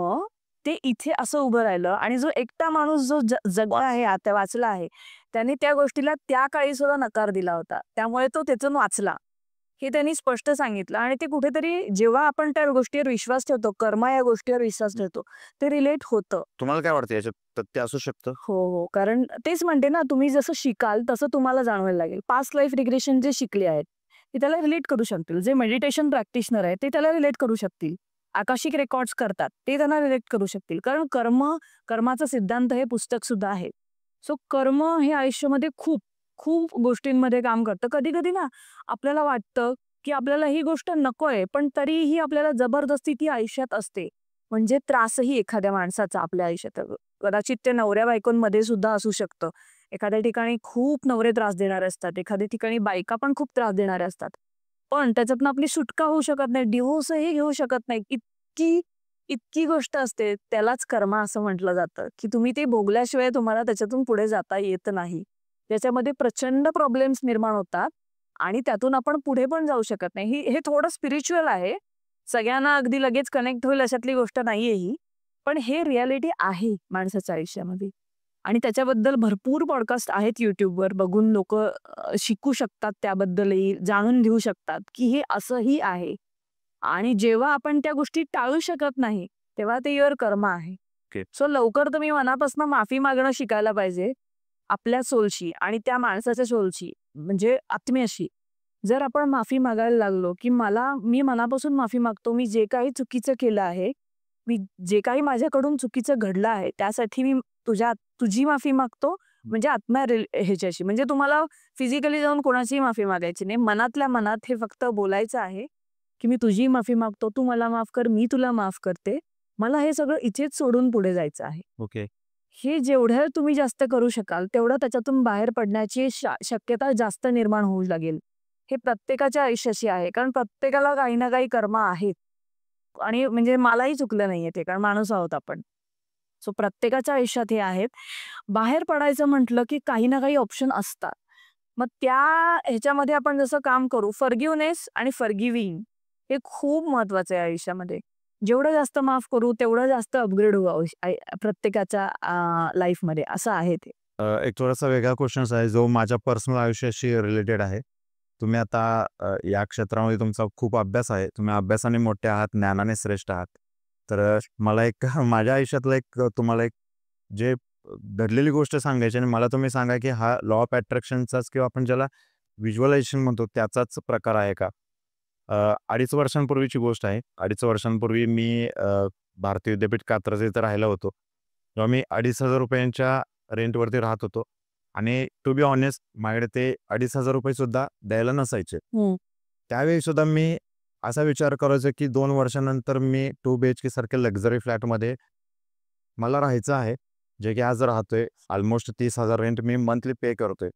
ते इथे असं उभं राहिलं आणि जो एकटा माणूस जो जगला आहे, आता वाचला आहे, त्याने त्या गोष्टीला त्या काळी सुद्धा नकार दिला होता. त्यामुळे तो त्यातून वाचला. हे त्यांनी स्पष्ट सांगितलं आणि ते कुठेतरी जेव्हा आपण त्या गोष्टीवर विश्वास ठेवतो, कर्म या गोष्टीवर विश्वास ठेवतो, ते रिलेट होतं. तुम्हाला काय वाटतं याच्यात तथ्य असू शकतं? हो. कारण तेच म्हणते ना, तुम्ही जसं शिकाल तसं तुम्हाला जाणवायला लागेल. पास्ट लाईफ रिग्रेशन जे शिकले आहेत, ते त्याला रिलेट करू शकतील. जे मेडिटेशन प्रॅक्टिशनर आहेत, ते त्याला रिलेट करू शकतील. आकाशिक रेकॉर्ड्स करतात, ते त्यांना रिलेट करू शकतील. कारण कर्माचा सिद्धांत हे पुस्तक सुद्धा आहे. सो कर्म हे आयुष्यामध्ये खूप, खूप गोष्टींमध्ये काम करतं. कधी-कधी ना, आपल्याला वाटतं, की आपल्याला ही गोष्ट नकोय, पण तरीही आपल्याला जबरदस्ती ती आयुष्यात असते. म्हणजे त्रासही एखाद्या माणसाचा आपल्या आयुष्यात कदाचित ते नवऱ्या-बायकोंमध्ये सुद्धा असू शकतं. एखाद्या ठिकाणी खूप नवरे त्रास देणारे असतात, एखाद्या ठिकाणी बायका पण खूप त्रास देणाऱ्या असतात. पण त्याच्यातनं आपली सुटका होऊ शकत नाही, डिव्होर्सही घेऊ शकत नाही. इतकी गोष्ट असते, त्यालाच कर्म असं म्हटलं जातं, की तुम्ही ते भोगल्याशिवाय तुम्हाला त्याच्यातून पुढे जाता येत नाही. त्याच्यामध्ये प्रचंड प्रॉब्लेम्स निर्माण होतात आणि त्यातून आपण पुढे पण जाऊ शकत नाही. हे थोडं स्पिरिच्युअल आहे. सगळ्यांना अगदी लगेच कनेक्ट होईल अशातली गोष्ट नाहीये ही. पण हे रिॲलिटी आहे माणसाच्या आयुष्यामध्ये आणि त्याच्याबद्दल भरपूर पॉडकास्ट आहेत YouTubeवर. बघून लोकं शिकू शकतात त्याबद्दलही, जाणून घेऊ शकतात, की हे असंही आहे. आणि जेव्हा आपण त्या गोष्टी टाळू शकत नाही, तेव्हा ते युअर कर्म आहे. ओके. सो लवकर तुम्ही मनापासून माफी मागणं शिकायला पाहिजे. आपल्या सोलशी आणि त्या माणसाच्या सोलशी, म्हणजे आत्म्याशी. जर आपण माफी मागायला लागलो, की मी मनापासून माफी मागतो, मी जे काही चुकीचं केलं आहे, मी जे काही माझ्याकडून चुकीचं घडलं आहे, त्यासाठी मी तुझी माफी मागतो, म्हणजे ह्याच्याशी. म्हणजे तुम्हाला फिजिकली जाऊन कोणाचीही माफी मागायची नाही. मनातल्या मनात हे फक्त बोलायचं आहे, की मी तुझी माफी मागतो, तू मला माफ कर, मी तुला माफ करते. मला हे सगळं इथेच सोडून पुढे जायचं आहे. ओके. हे जेवढं तुम्ही जास्त करू शकाल, तेवढं त्याच्यातून बाहेर पडण्याची शक्यता जास्त निर्माण होऊ लागेल. हे प्रत्येकाच्या आयुष्याशी आहे. कारण प्रत्येकाला काही ना काही कर्म आहेत. आणि म्हणजे मलाही चुकलं नाहीये ते, कारण माणूस आहोत आपण. सो प्रत्येकाच्या आयुष्यात हे आहेत. बाहेर पडायचं म्हटलं, की काही ना काही ऑप्शन असतात. मग त्या ह्याच्यामध्ये आपण जसं काम करू, फॉरगिव्हनेस आणि फॉरगिव्हिंग हे खूप महत्वाचं आहे आयुष्यामध्ये. जेवढं जास्त माफ करू, तेवढं जास्त अपग्रेड होऊ प्रत्येकाच्या लाईफमध्ये असं आहे ते. एक थोडासा वेगळा क्वेश्चन आहे जो माझ्या पर्सनल आयुष्याशी रिलेटेड आहे. तुम्ही आता या क्षेत्रामध्ये तुमचा खूप अभ्यास आहे. तुम्ही अभ्यासाने मोठे आहात, ज्ञानाने श्रेष्ठ आहात. तर मला एक माझ्या आयुष्यातलं एक तुम्हाला एक जे घडलेली गोष्ट सांगायची आणि मला तुम्ही सांगा, की हा लॉ ऑफ अट्रॅक्शनचाच किंवा आपण ज्याला व्हिज्युअलायझेशन म्हणतो त्याचाच प्रकार आहे का? 2.5 वर्षांपूर्वीची गोष्ट आहे. 2.5 वर्षांपूर्वी मी भारतीय विद्यापीठ कात्रज इथं राहिला होतो. तेव्हा मी ₹2,500 रेंटवरती राहत होतो आणि टू बी ऑनेस्ट माझ्याकडे ते ₹2,500 सुद्धा द्यायला नसायचे. त्यावेळी सुद्धा मी असा विचार करायचो, की 2 वर्षानंतर मी 2 BHK सारख्या लक्झरी फ्लॅटमध्ये मला राहायचं आहे. जे की आज राहतोय. ऑलमोस्ट 30,000 रेंट मी मंथली पे करतोय.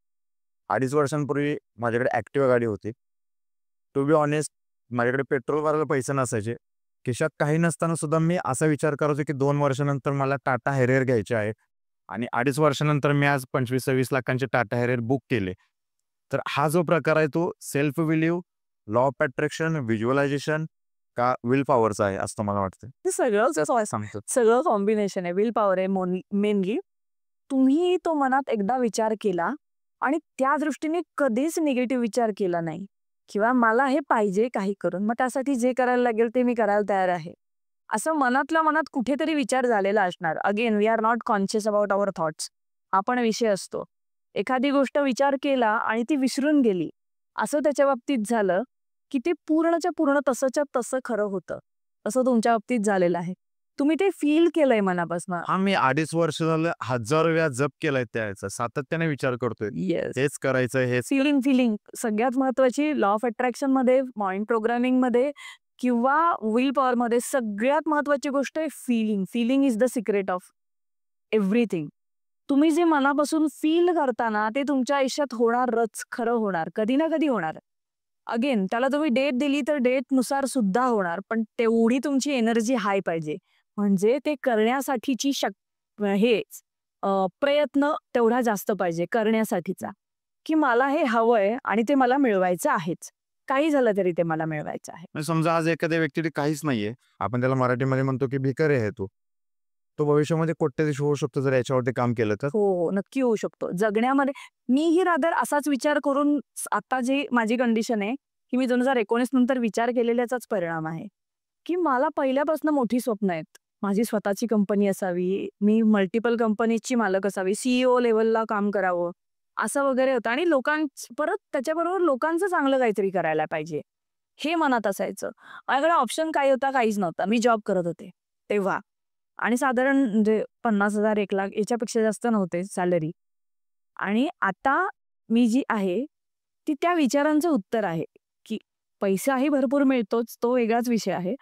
2.5 वर्षांपूर्वी माझ्याकडे ॲक्टिवा गाडी होती. टू बी ऑनेस्ट माझ्याकडे पेट्रोल भरायला पैसे नसायचे. खिशात काही नसताना सुद्धा मी असा विचार करायचो, की 2 वर्षानंतर मला टाटा हॅरियर घ्यायची आहे आणि 2.5 वर्षानंतर मी आज 25-26 लाखांचे टाटा हॅरियर बुक केले. तर हा जो प्रकार आहे तो self believe, law of attraction, visualization का विल पॉवरचा आहे असं मला वाटतं? ते सगळं कॉम्बिनेशन आहे. विल पॉवर आहे मेनली. तुम्ही तो मनात एकदा विचार केला आणि त्या दृष्टीने कधीच निगेटिव्ह विचार केला नाही किंवा मला हे पाहिजे काही करून, मग त्यासाठी जे करायला लागेल ते मी करायला तयार आहे. असं मनातल्या मनात कुठेतरी विचार झालेला असणार. Again we are not conscious about our thoughts. हा पण विषय असतो. एखादी गोष्ट विचार केला आणि ती विसरून गेली. असं त्याच्या बाबतीत झालं, की ते पूर्णच्या पूर्ण तसंच्या तसं खरं होतं. असं तुमच्या बाबतीत झालेलं आहे. तुम्ही ते फील केलंय मनापासून. हां, मी 2.5 वर्ष झालं हजारो वेळा जप केलाय त्याचा. सातत्याने विचार करतोय. येस. हेच करायचं, हेच फीलिंग सगळ्यात महत्वाची लॉ ऑफ अट्रॅक्शनमध्ये, माइंड प्रोग्रामिंगमध्ये किंवा विल पॉवर मध्ये सगळ्यात महत्वाची गोष्ट आहे feeling. Feeling is the secret of everything. तुम्ही जे मनापासून फील करता ना ते तुमच्या आयुष्यात होणारच, खरं होणार, कधी ना कधी होणार. अगेन त्याला तुम्ही डेट दिली तर डेट नुसार सुद्धा होणार, पण तेवढी तुमची एनर्जी हाय पाहिजे. म्हणजे ते करण्यासाठीची प्रयत्न तेवढा जास्त पाहिजे करण्यासाठीचा, की मला हे हवंय आणि ते मला मिळवायचं आहेच. काही झालं तरी ते मला मिळवायचं आहे. म्हणजे समजा आज एखाद्या व्यक्तीकडे काहीच नाहीये, आपण त्याला मराठीमध्ये म्हणतो की भिकारी आहे तो भविष्यामध्ये कोट्याधीश होऊ शकतो जर याच्यावरती काम केलं तर. हो, नक्की होऊ शकतो. जगण्यामध्ये मीही रादर असाच विचार करून आता जी माझी कंडिशन आहे, की मी 2019 नंतर विचार केलेल्याचाच परिणाम आहे, की मला पहिल्यापासून मोठी स्वप्न आहेत. माझी स्वतःची कंपनी असावी, मी मल्टिपल कंपनीजची मालक असावी, CEO लेव्हलला काम करावं, असं वगैरे होतं आणि परत त्याच्याबरोबर लोकांचं चांगलं काहीतरी करायला पाहिजे, हे मनात असायचं. माझ्याकडे ऑप्शन काय होता? काहीच नव्हता. मी जॉब करत होते तेव्हा आणि साधारण म्हणजे 50,000 1,00,000 याच्यापेक्षा जास्त नव्हते सॅलरी. आणि आता मी जी आहे ती त्या विचारांचं उत्तर आहे, की पैसाही भरपूर मिळतोच, तो वेगळाच विषय आहे.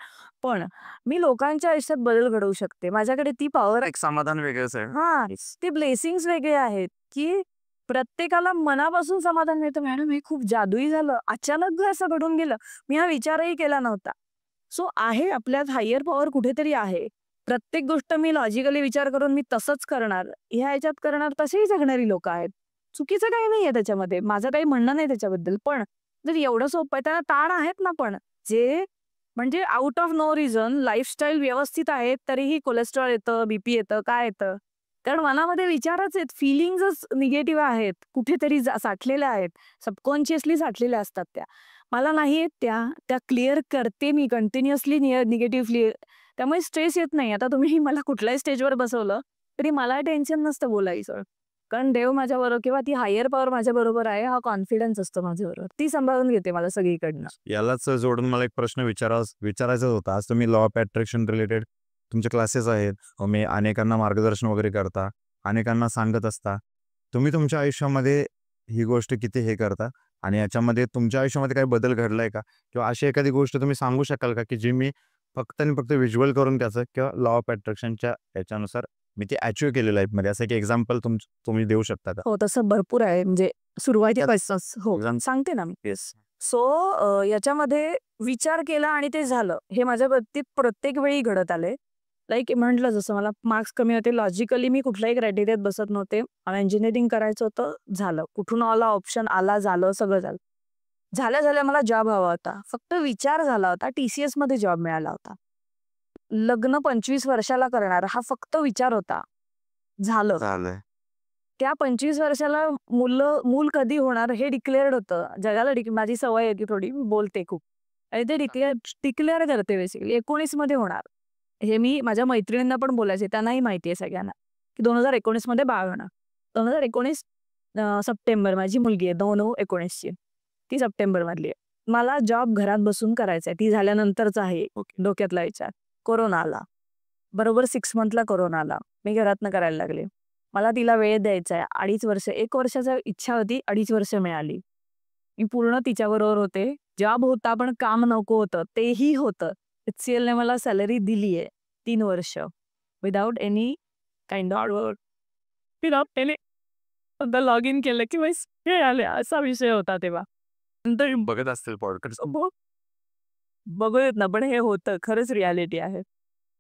पण मी लोकांच्या आयुष्यात बदल घडवू शकते. माझ्याकडे ती पॉवर. एक समाधान वेगळंच आहे. हां, ते ब्लेसिंग्स वेगळे आहेत, की प्रत्येकाला मनापासून समाधान मिळतं. मॅडम हे खूप जादुई झालं. अचानक असं घडून गेलं. मी हा विचारही केला नव्हता. सो आहे आपल्यात हायर पॉवर कुठेतरी आहे. प्रत्येक गोष्ट मी लॉजिकली विचार करून मी तसंच करणार, ह्या ह्याच्यात करणार, तसेही जगणारी लोकं आहेत. चुकीचं काही नाहीये त्याच्यामध्ये. माझं काही म्हणणं नाही त्याच्याबद्दल. पण जर एवढं सोपं आहे, त्याला ताण आहेत ना पण, जे म्हणजे out of no reason lifestyle व्यवस्थित आहे, तरीही कोलेस्ट्रॉल येतं, बीपी येतं, काय येतं? कारण मनामध्ये विचारच आहेत, फीलिंग्जच निगेटिव्ह आहेत, कुठेतरी साठलेल्या आहेत, सबकॉन्शियसली साठलेल्या असतात त्या. मला नाही आहेत त्या क्लिअर करते मी कंटिन्युअसली निगेटिव्हली. त्यामुळे स्ट्रेस येत नाही. आता तुम्ही मला कुठल्याही स्टेजवर बसवलं, तरी मला टेन्शन नसतं बोलायचं. कारण देव माझ्याबरोबर किंवा ती हायर पॉवर माझ्याबरोबर आहे, हा कॉन्फिडन्स असतो माझ्याबरोबर. ती सांभाळून घेते मला सगळीकडनं. यालाच जोडून मला एक प्रश्न विचारायचा होता. आज तुम्ही लॉ ऑफ अट्रॅक्शन रिलेटेड तुमचे क्लासेस आहेत. तुम्ही अनेकांना मार्गदर्शन वगैरे करता, अनेकांना सांगत असता. तुम्ही तुमच्या आयुष्यामध्ये ही गोष्ट किती हे करता आणि याच्यामध्ये तुमच्या आयुष्यामध्ये काही बदल घडलाय का? किंवा अशी एखादी गोष्ट तुम्ही सांगू शकाल का, की जी मी फक्त आणि फक्त व्हिज्युअल करून त्याचं किंवा लॉ ऑफ अट्रॅक्शनच्या याच्यानुसार मी ते अचीव्ह केलेलं लाईफमध्ये, असं एक एक्झाम्पल तुम्ही देऊ शकता का? हो, तसं भरपूर आहे. म्हणजे सुरुवातीपासूनच हो, सांगते ना मी. येस. सो याच्यामध्ये विचार केला आणि ते झालं. हे माझ्या बाबतीत प्रत्येक वेळी घडत आलंय. लाईक म्हटलं जसं मला मार्क्स कमी होते, लॉजिकली मी कुठल्याही क्रायटेरियात बसत नव्हते. मला इंजिनिअरिंग करायचं होतं, झालं. कुठून आला ऑप्शन आला, झालं, सगळं झालं. झाल्या मला जॉब हवा होता. फक्त विचार झाला होता. TCS मध्ये जॉब मिळाला होता. लग्न 25 वर्षाला करणार हा फक्त विचार होता. झालं. झालंय. त्या 25 वर्षाला मूल कधी होणार हे डिक्लेअर्ड होतं. जगाला माझी सवय आहे की थोडी मी बोलते खूप. आणि ते डिक्लेअर करते बेसिकली 19 मध्ये होणार. हे मी माझ्या मैत्रिणींना पण बोलायचे, त्यांनाही माहिती आहे सगळ्यांना, की 2019 मध्ये बाळ होणार. 2019 सप्टेंबर, माझी मुलगी आहे 9/9/19 ची. ती सप्टेंबर मधली आहे. मला जॉब घरात बसून करायचा आहे. ती झाल्यानंतरचा आहे डोक्यातला विचार. कोरोना आला. बरोबर 6 मंथला कोरोना आला. मी घरातनं करायला लागले. मला तिला वेळ द्यायचा आहे. 2.5 वर्ष, 1 वर्षाची इच्छा होती, 2.5 वर्ष मिळाली. मी पूर्ण तिच्याबरोबर होते. जॉब होता पण काम नको होतं, तेही होतं. HCL ने मला सॅलरी दिली आहे 3 वर्ष without any kind of work. Without any log in केलं की हे आले, असा विषय होता तेव्हा. नंतर बघत असतील पॉडकास्ट. बघूयात ना, पण हे होतं, खरंच रियालिटी आहे.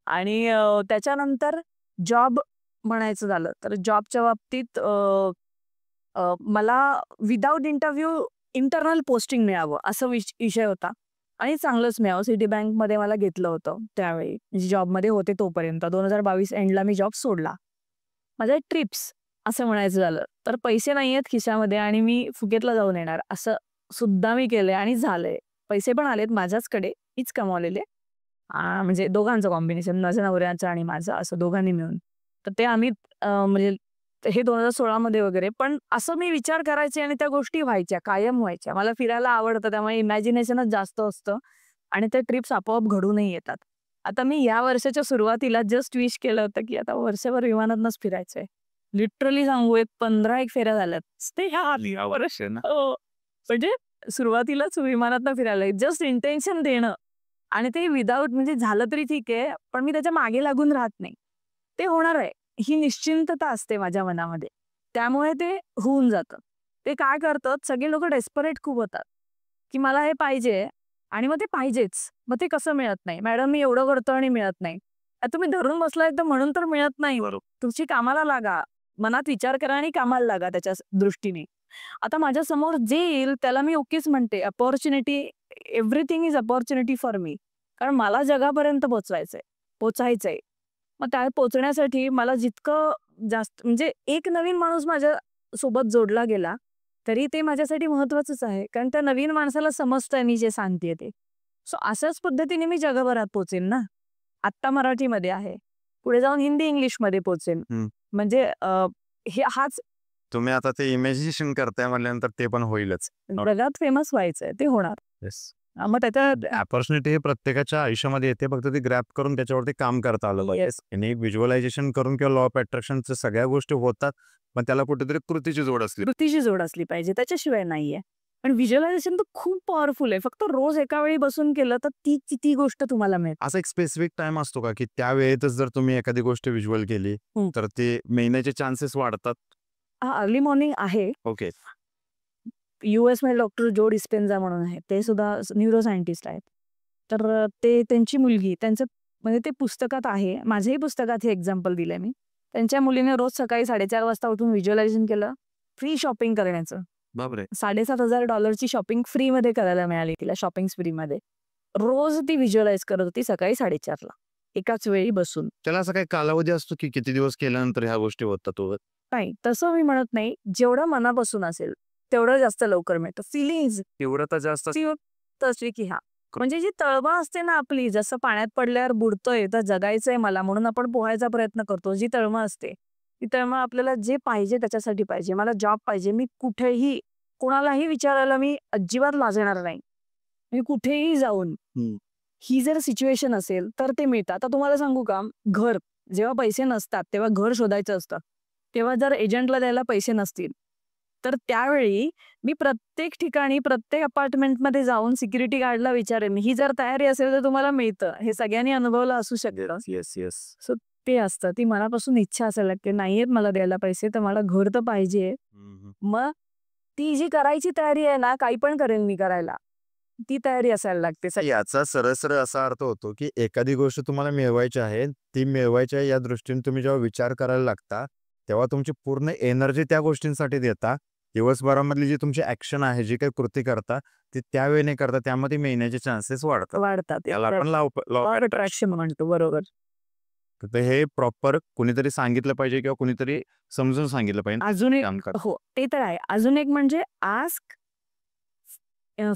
आणि त्याच्यानंतर जॉब म्हणायचं झालं तर जॉबच्या बाबतीत मला विदाउट इंटरनल पोस्टिंग मिळावं असं विषय होता. आणि चांगलंच मिळावं. सिटी बँकमध्ये मला घेतलं होतं त्यावेळी, म्हणजे जॉबमध्ये होते तोपर्यंत. 2022 एंडला मी जॉब सोडला. माझ्या ट्रिप्स असं म्हणायचं झालं तर पैसे नाही आहेत खिशामध्ये आणि मी फुकेतला जाऊन येणार असं सुद्धा मी केलंय आणि झालंय. पैसे पण आलेत माझ्याचकडे, मीच कमावलेले. म्हणजे दोघांचं कॉम्बिनेशन, माझ्या नवऱ्याचं आणि माझं, असं दोघांनी मिळून. तर ते आम्ही म्हणजे हे 2016 मध्ये वगैरे. पण असं मी विचार करायचे आणि त्या गोष्टी व्हायच्या, कायम व्हायच्या. मला फिरायला आवडतं, त्यामुळे इमॅजिनेशनच जास्त असतं आणि ते ट्रिप्स आपोआप घडूनही येतात. आता मी या वर्षाच्या सुरुवातीला जस्ट विश केलं होतं की आता वर्षभर विमानातनंच फिरायचंय. लिटरली सांगू, 15 फेऱ्या झाल्यात. ते या वर्ष ना, म्हणजे सुरुवातीलाच विमानातनं फिरायला जस्ट इंटेन्शन देणं आणि ते विदाऊट म्हणजे झालं तरी ठीक आहे, पण मी त्याच्या मागे लागून राहत नाही. ते होणार आहे ही निश्चिंतता असते माझ्या मनामध्ये, त्यामुळे ते होऊन जातं. ते काय करतात, सगळे लोक डेस्परेट खूप होतात की मला हे पाहिजे, आणि मग ते पाहिजेच. मग ते कसं मिळत नाही, मॅडम मी एवढं करतो आणि मिळत नाही. तुम्ही धरून बसलाय तर म्हणून तर मिळत नाही. बरोबर, तुमची कामाला लागा, मनात विचार करा आणि कामाला लागा त्याच्या दृष्टीने. आता माझ्या समोर जे येईल त्याला मी ओकेच म्हणते. Opportunity, everything is opportunity for me. कारण मला जगापर्यंत पोचायचंय. मग त्या पोचण्यासाठी मला जितकं जास्त म्हणजे एक नवीन माणूस माझ्या सोबत जोडला गेला तरी ते माझ्यासाठी महत्वाचंच आहे, कारण त्या नवीन माणसाला समजतंय मी जे सांगतेय ते. सो अशाच पद्धतीने मी जगभरात पोचेन ना. आत्ता मराठीमध्ये आहे, पुढे जाऊन हिंदी इंग्लिशमध्ये पोचेन. म्हणजे हाच तुम्ही आता ते इमॅजिनेशन करताय म्हटल्यानंतर ते पण होईलच. जगात फेमस व्हायचंय, ते होणार. येस. मग त्याच्या अपॉर्च्युनिटी हे प्रत्येकाच्या आयुष्यामध्ये येते, फक्त ती ग्रॅप करून त्याच्यावरती काम करता आलं पाहिजे. Yes. आणि व्हिज्युअलायझेशन करून किंवा लॉ ऑफ अट्रॅक्शनच्या सगळ्या गोष्टी होतात, पण त्याला कुठेतरी कृतीची जोड असली. कृतीची जोड असली पाहिजे, त्याच्याशिवाय नाहीये. पण व्हिज्युअलायझेशन तर खूप पॉवरफुल आहे. फक्त रोज एका वेळी बसून केलं तर ती किती गोष्ट तुम्हाला मिळते. असा एक स्पेसिफिक टाइम असतो का की त्या वेळेतच जर तुम्ही एखादी गोष्ट व्हिज्युअल केली तर ते मिळण्याचे चान्सेस वाढतात? अर्ली मॉर्निंग आहे. ओके. US मध्ये डॉक्टर जो डिस्पेन्झा म्हणून आहे, ते सुद्धा न्यूरो सायंटिस्ट आहेत. तर ते त्यांची मुलगी, त्यांचं म्हणजे ते पुस्तकात आहे, माझ्याही पुस्तकात हे एक्झाम्पल दिलंय मी. त्यांच्या मुलीने रोज सकाळी 4:30 वाजता उठून व्हिज्युअलायझेशन केलं, फ्री शॉपिंग करण्याचं. बापरे. $7,500 शॉपिंग फ्री मध्ये करायला मिळाली तिला, शॉपिंग फ्री मध्ये. रोज ती व्हिज्युअलाइज करत होती सकाळी 4:30 ला, एकाच वेळी बसून. त्याला असा काही कालावधी असतो की किती दिवस केल्यानंतर ह्या गोष्टी होतात? नाही, तसं मी म्हणत नाही. जेवढं मनापासून असेल तेवढं जास्त लवकर मिळतं. फिलिंग्ज तीव्रता जास्त असली की म्हणजे जी तळमळ असते ना आपली, जसं पाण्यात पडल्यावर बुडतोय तर जगायचंय मला म्हणून आपण पोहायचा प्रयत्न करतो, जी तळमळ असते ती तळमळ आपल्याला जे पाहिजे त्याच्यासाठी पाहिजे. मला जॉब पाहिजे, मी कुठेही कोणालाही विचारायला मी अजिबात लाजणार नाही. मी कुठेही जाऊन ही जर सिच्युएशन असेल तर ते मिळतं. आता तुम्हाला सांगू का, घर जेव्हा पैसे नसतात तेव्हा घर शोधायचं असतं, तेव्हा जर एजंटला द्यायला पैसे नसतील तर त्यावेळी मी प्रत्येक ठिकाणी प्रत्येक अपार्टमेंटमध्ये जाऊन सिक्युरिटी गार्डला विचारेन, ही जर तयारी असेल तर तुम्हाला मिळतं. हे सगळ्यांनी अनुभवलं असू शकतं. Yes yes. सो ते असतं, ती मनापासून इच्छा असायला लागते. नाहीयेत मला द्यायला पैसे तर मला घर तर पाहिजे. मग ती जी करायची तयारी आहे ना, काही पण करेन मी करायला, ती तयारी असायला लागते. याचा सरळ सरळ असा अर्थ होतो की एखादी गोष्ट तुम्हाला मिळवायची आहे, ती मिळवायची आहे या दृष्टीने तुम्ही जेव्हा विचार करायला लागता तेव्हा तुमची पूर्ण एनर्जी त्या गोष्टींसाठी देता. दिवसभरामधली जी तुमची ऍक्शन आहे, जी काही कृती करता ती त्यावेळी नाही करता, त्यामध्ये मिळण्याचे चान्सेस वाढतात. याला आपण लॉ ऑफ अट्रॅक्शन म्हणतो. बरोबर. तर हे प्रॉपर कुणीतरी सांगितलं पाहिजे किंवा कुणीतरी समजून सांगितलं पाहिजे. अजून एक हो, ते तर आहे. अजून एक म्हणजे आस्क,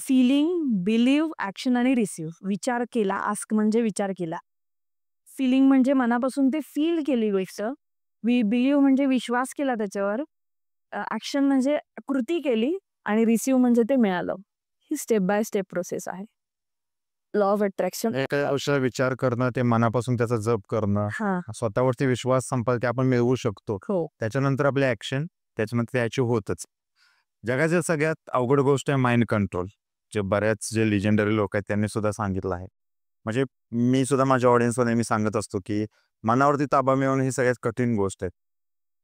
फीलिंग, बिलीव्ह, ऍक्शन आणि रिसीव्ह. विचार केला, आस्क म्हणजे विचार केला, फीलिंग म्हणजे मनापासून ते फील केली गोष्ट, बिलीव्ह म्हणजे विश्वास केला त्याच्यावर, ऍक्शन म्हणजे कृती केली, आणि रिसीव्ह म्हणजे ते मिळालं. ही स्टेप बाय स्टेप प्रोसेस आहे लॉ ऑफ अट्रॅक्शन. एका औषध विचार करणं, ते मनापासून त्याचा जप करणं, स्वतःवरती विश्वास संपाल की आपण मिळवू शकतो, त्याच्यानंतर आपले ऍक्शन, त्याच्यानंतर त्याची होतच. जगाच्या सगळ्यात अवघड गोष्ट आहे माइंड कंट्रोल, जे बऱ्याच जे लिजेंडरी लोक आहेत त्यांनी सुद्धा सांगितलं आहे. म्हणजे मी सुद्धा माझ्या ऑडियन्सला नेहमी सांगत असतो की मनावरती ताबा मिळवणं ही सगळ्यात कठीण गोष्ट आहे.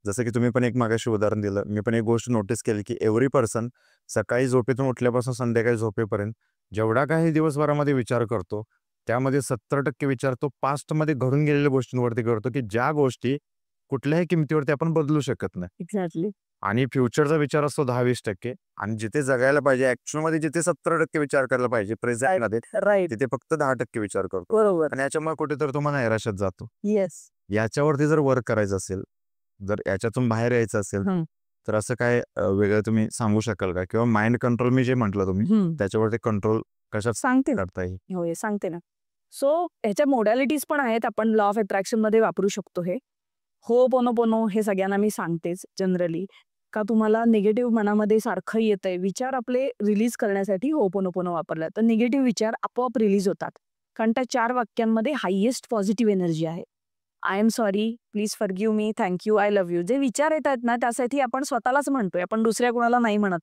जसं की तुम्ही पण एक मागाशी उदाहरण दिलं, मी पण एक गोष्ट नोटीस केली की एव्हरी पर्सन सकाळी झोपेतून उठल्यापासून संध्याकाळी झोपेपर्यंत जेवढा काही दिवसभरामध्ये विचार करतो त्यामध्ये 70% विचार तो पास्टमध्ये घडून गेलेल्या गोष्टींवरती करतो, की ज्या गोष्टी कुठल्याही किमतीवरती आपण बदलू शकत नाही. एक्झॅक्टली. आणि फ्युचरचा विचार असतो 10-20%, आणि जिथे जगायला पाहिजे ऍक्च्युअल मध्ये जिथे 70% विचार करायला पाहिजे प्रेझेंट मध्ये, तिथे फक्त 10% विचार करतो. बरोबर. आणि याच्यामुळे कुठेतरी तुम्हाला नैराश्यात जातो. येस. याच्यावरती जर वर्क करायचं असेल, जर याच्यातून बाहेर यायचं असेल तर असं काय वेगळं तुम्ही सांगू शकाल का? किंवा माइंड कंट्रोल मी जे म्हटलं तुम्ही त्याच्यावरती कंट्रोल कशात सांगते करता येईल? होय, सांगते ना. सो ह्याच्या मोडॅलिटीज पण आहेत, आपण लॉ ऑफ अट्रॅक्शन मध्ये वापरू शकतो. हे होपोनोपोनो हे सगळ्यांना मी सांगतेच जनरली, का तुम्हाला निगेटिव्ह मनामध्ये सारखं येतंय, विचार आपले रिलीज करण्यासाठी होपोनोपोनो वापरला तर निगेटिव्ह विचार आपोआप रिलीज होतात. कारण त्या 4 वाक्यांमध्ये हायेस्ट पॉझिटिव्ह एनर्जी आहे. I am sorry, please forgive me, thank you, I love you. जे विचार येतात ना त्यासाठी आपण स्वतःलाच म्हणतोय, आपण दुसऱ्या कोणाला नाही म्हणत,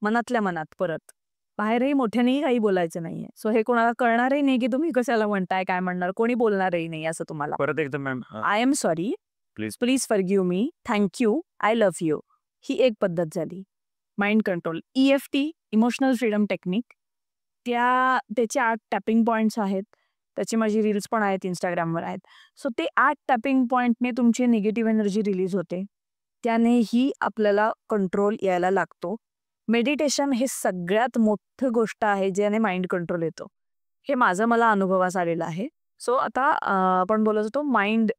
मनातल्या मनात परत. बाहेरही मोठ्यानेही काही बोलायचं नाहीये. सो हे कोणाला कळणारही नाही की तुम्ही कशाला म्हणताय, काय म्हणणार, कोणी बोलणारही नाही असं तुम्हाला. परत एकदा ma'am I am sorry, please please forgive me, thank you, I love you, ही एक पद्धत झाली. Mind control, EFT, emotional freedom technique, त्याचे 8 टॅपिंग पॉइंट्स आहेत. त्याची माझी रील्स पण आहेत, इंस्टाग्रामवर आहेत. सो ते 8 टॅपिंग पॉइंटने तुमची निगेटिव्ह एनर्जी रिलीज होते. त्यानेही आपल्याला कंट्रोल यायला लागतो. मेडिटेशन हे सगळ्यात मोठं गोष्ट आहे ज्याने माइंड कंट्रोल येतो. हे माझं मला अनुभवास आलेलं आहे. सो आता आपण बोलत होतो माइंड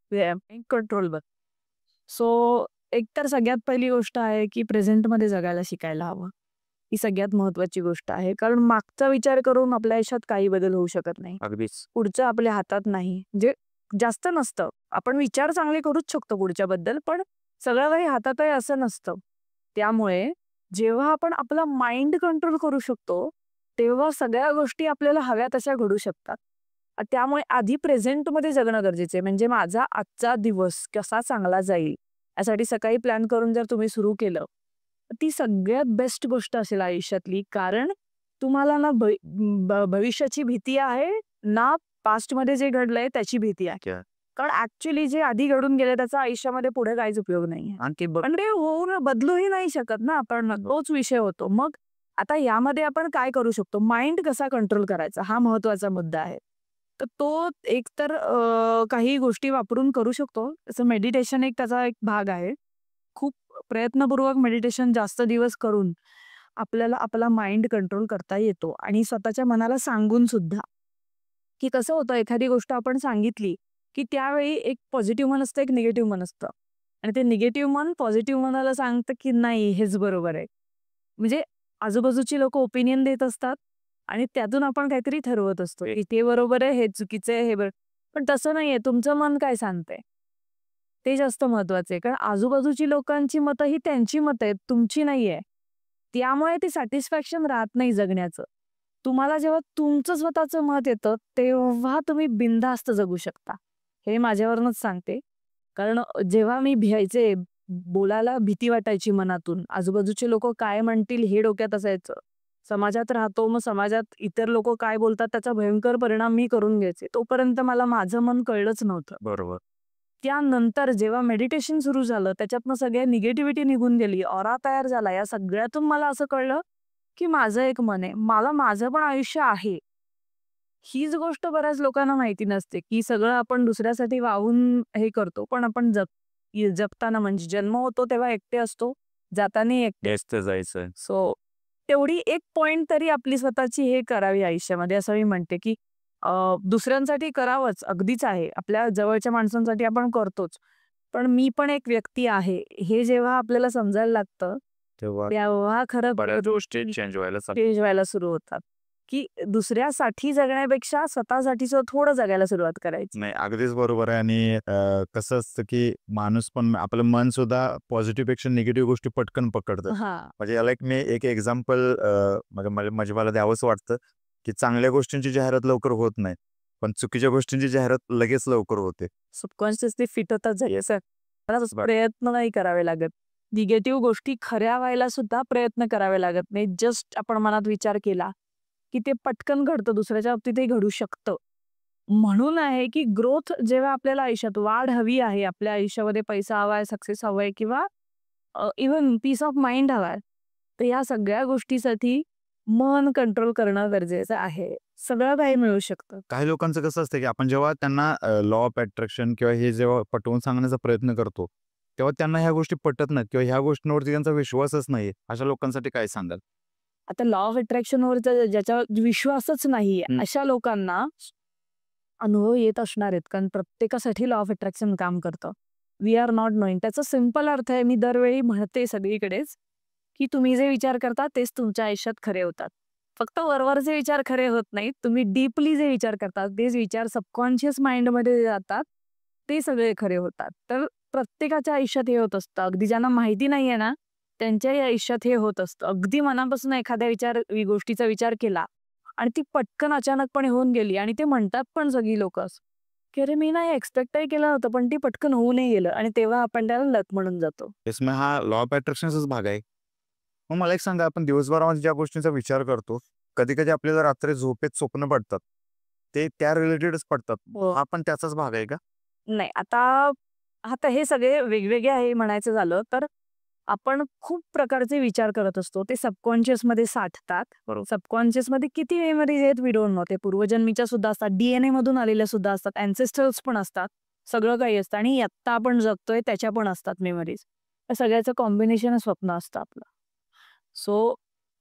कंट्रोलवर. सो एकतर सगळ्यात पहिली गोष्ट आहे की प्रेझेंटमध्ये जगायला शिकायला हवं. ही सगळ्यात महत्वाची गोष्ट आहे. कारण मागचा विचार करून आपल्या आयुष्यात काही बदल होऊ शकत नाही. अगदीच पुढचं आपल्या हातात नाही. म्हणजे जास्त नसतं. आपण विचार चांगले करूच शकतो पुढच्याबद्दल, पण सगळं काही हातात आहे असं नसतं. त्यामुळे जेव्हा आपण आपला माइंड कंट्रोल करू शकतो, तेव्हा सगळ्या गोष्टी आपल्याला हव्या तशा घडू शकतात. त्यामुळे आधी प्रेझेंटमध्ये जगणं गरजेचं आहे. म्हणजे माझा आजचा दिवस कसा चांगला जाईल यासाठी सकाळी प्लॅन करून जर तुम्ही सुरू केलं, ती सगळ्यात बेस्ट गोष्ट असेल आयुष्यातली. कारण तुम्हाला ना भविष्याची भीती आहे ना पास्टमध्ये जे घडलंय त्याची भीती आहे. क्या? कारण ऍक्च्युली जे आधी घडून गेले त्याचा आयुष्यामध्ये पुढे काहीच उपयोग नाहीये. आणि ते पण ते होऊन बदलूही नाही शकत ना आपण, तोच विषय होतो. मग आता यामध्ये आपण काय करू शकतो, माइंड कसा कंट्रोल करायचा हा महत्वाचा मुद्दा आहे. तर तो एकतर काही गोष्टी वापरून करू शकतो. जसं मेडिटेशन एक त्याचा एक भाग आहे. खूप प्रयत्नपूर्वक मेडिटेशन जास्त दिवस करून आपल्याला आपला माइंड कंट्रोल करता येतो. आणि स्वतःच्या मनाला सांगून सुद्धा, की कसं होतं एखादी गोष्ट आपण सांगितली की त्यावेळी एक पॉझिटिव्ह मन असतं, एक निगेटिव्ह मन असतं. आणि ते निगेटिव्ह मन पॉझिटिव्ह मनाला सांगतं की नाही हेच बरोबर आहे. म्हणजे आजूबाजूची लोक ओपिनियन देत असतात आणि त्यातून आपण काहीतरी ठरवत असतो की ते बरोबर आहे, हे चुकीचं आहे, हे बरोबर. पण तसं नाहीये. तुमचं मन काय सांगतंय ते जास्त महत्वाचं आहे. कारण आजूबाजूची लोकांची मतं ही त्यांची मतं आहेत, तुमची नाहीये. त्यामुळे ते सॅटिस्फॅक्शन राहत नाही जगण्याचं. तुम्हाला जेव्हा तुमचं स्वतःचं मत येतं तेव्हा तुम्ही बिनधास्त जगू शकता. हे माझ्यावरूनच सांगते. कारण जेव्हा मी भ्यायचे, बोलायला भीती वाटायची मनातून, आजूबाजूचे लोक काय म्हणतील हे डोक्यात असायचं. समाजात राहतो, मग समाजात इतर लोक काय बोलतात त्याचा भयंकर परिणाम मी करून घ्यायचे. तोपर्यंत मला माझं मन कळलंच नव्हतं. बरोबर. त्यानंतर जेव्हा मेडिटेशन सुरू झालं, त्याच्यातनं सगळ्या निगेटिव्हिटी निघून गेली, ऑरा तयार झाला. या सगळ्यातून मला असं कळलं की माझं एक मन आहे, मला माझं पण आयुष्य आहे. हीच गोष्ट बऱ्याच लोकांना माहिती नसते की सगळं आपण दुसऱ्यासाठी वाहून हे करतो, पण आपण जगताना म्हणजे जन्म होतो तेव्हा एकटे असतो, जाताना एकटे. तेच जायचं. सो तेवढी एक पॉइंट तरी आपली स्वतःची हे करावी आयुष्यामध्ये, असं मी म्हणते की दुसऱ्यांसाठी करावंच अगदीच आहे, आपल्या जवळच्या माणसांसाठी आपण करतोच. पण मी पण एक व्यक्ती आहे हे जेव्हा आपल्याला समजायला लागतं तेव्हा खरं बऱ्याच गोष्टी चेंज व्हायला चेंज व्हायला सुरू होतात. की दुसऱ्यासाठी जगण्यापेक्षा स्वतःसाठी थोडं जगायला सुरुवात करायची. नाही, अगदीच बरोबर आहे. आणि कसं असतं की माणूस पण आपलं मन सुद्धा पॉझिटिव्ह पेक्षा निगेटिव्ह गोष्टी पटकन पकडतं. हा म्हणजे याला एक मी एक एक्झाम्पल म्हणजे मला द्यावंच वाटतं की चांगल्या गोष्टींची जाहिरात लवकर होत नाही, पण चुकीच्या गोष्टींची जाहिरात लगेच लवकर होते. सबकॉन्शियसली फिट होतात जायचं. प्रयत्न नाही करावे लागत. निगेटिव्ह गोष्टी खऱ्या व्हायला सुद्धा प्रयत्न करावे लागत नाही. जस्ट आपण मनात विचार केला की ते पटकन घडतं, दुसऱ्याच्या बाबतीतही घडू शकतं. म्हणून आहे की ग्रोथ जेव्हा आपल्याला आयुष्यात वाढ हवी आहे, आपल्या आयुष्यामध्ये पैसा हवाय, सक्सेस हवाय किंवा इव्हन पीस ऑफ माइंड हवाय, तर या सगळ्या गोष्टीसाठी मन कंट्रोल करणं गरजेचं आहे. सगळं काही मिळू शकतं. काही लोकांचं कसं असतं की आपण जेव्हा त्यांना लॉ ऑफ अट्रॅक्शन किंवा हे जेव्हा पटवून सांगण्याचा प्रयत्न करतो, तेव्हा त्यांना ह्या गोष्टी पटत नाहीत किंवा ह्या गोष्टींवरती त्यांचा विश्वासच नाही. अशा लोकांसाठी काय सांगाल? आता लॉ ऑफ अट्रॅक्शनवर ज्याच्यावर विश्वासच नाहीये अशा लोकांना अनुभव येत असणार आहेत. कारण प्रत्येकासाठी लॉ ऑफ अट्रॅक्शन काम करतं. We are not knowing. त्याचा सिंपल अर्थ आहे, मी दरवेळी म्हणते सगळीकडेच, की तुम्ही जे विचार करता तेच तुमच्या आयुष्यात खरे होतात. फक्त वरवरचे विचार खरे होत नाहीत. तुम्ही डीपली जे विचार करतात तेच विचार सबकॉन्शियस माइंडमध्ये जातात, ते सगळे खरे होतात. तर प्रत्येकाच्या आयुष्यात हे होत असतं. अगदी ज्यांना माहिती नाहीये ना त्यांच्याही आयुष्यात हे होत असतं. अगदी मनापासून एखाद्या गोष्टीचा विचार केला आणि ती पटकन अचानकपणे होऊन गेली आणि ते म्हणतात पण सगळी लोक की अरे मी नाही एक्सपेक्टही केलं नव्हतं, पण ती पटकन होऊनही गेलं आणि तेव्हा आपण त्याला लक म्हणून जातो. इसमें हा लॉ ऑफ अट्रॅक्शनचाच भाग आहे. मग मला एक सांगा, आपण दिवसभरामध्ये ज्या गोष्टींचा विचार करतो कधी कधी आपल्याला रात्री झोपेत स्वप्न पडतात, ते त्या रिलेटेडच पडतात. हो. हा पण त्याचाच भाग आहे का? नाही आता आता हे सगळे वेगवेगळे आहे म्हणायचं झालं तर आपण खूप प्रकारचे विचार करत असतो. ते सबकॉन्शियस मध्ये साठतात. बरोबर. सबकॉन्शियस मध्ये किती मेमरीज आहेत वी डोंट नो. ते पूर्वजन्मीच्या सुद्धा असतात, डीएनए मधून आलेल्या सुद्धा असतात, अँसेस्टर्स पण असतात, सगळं काही असतं आणि आत्ता आपण जगतोय त्याच्या पण असतात मेमरीज. त्या सगळ्याचं कॉम्बिनेशन स्वप्न असतं आपलं. सो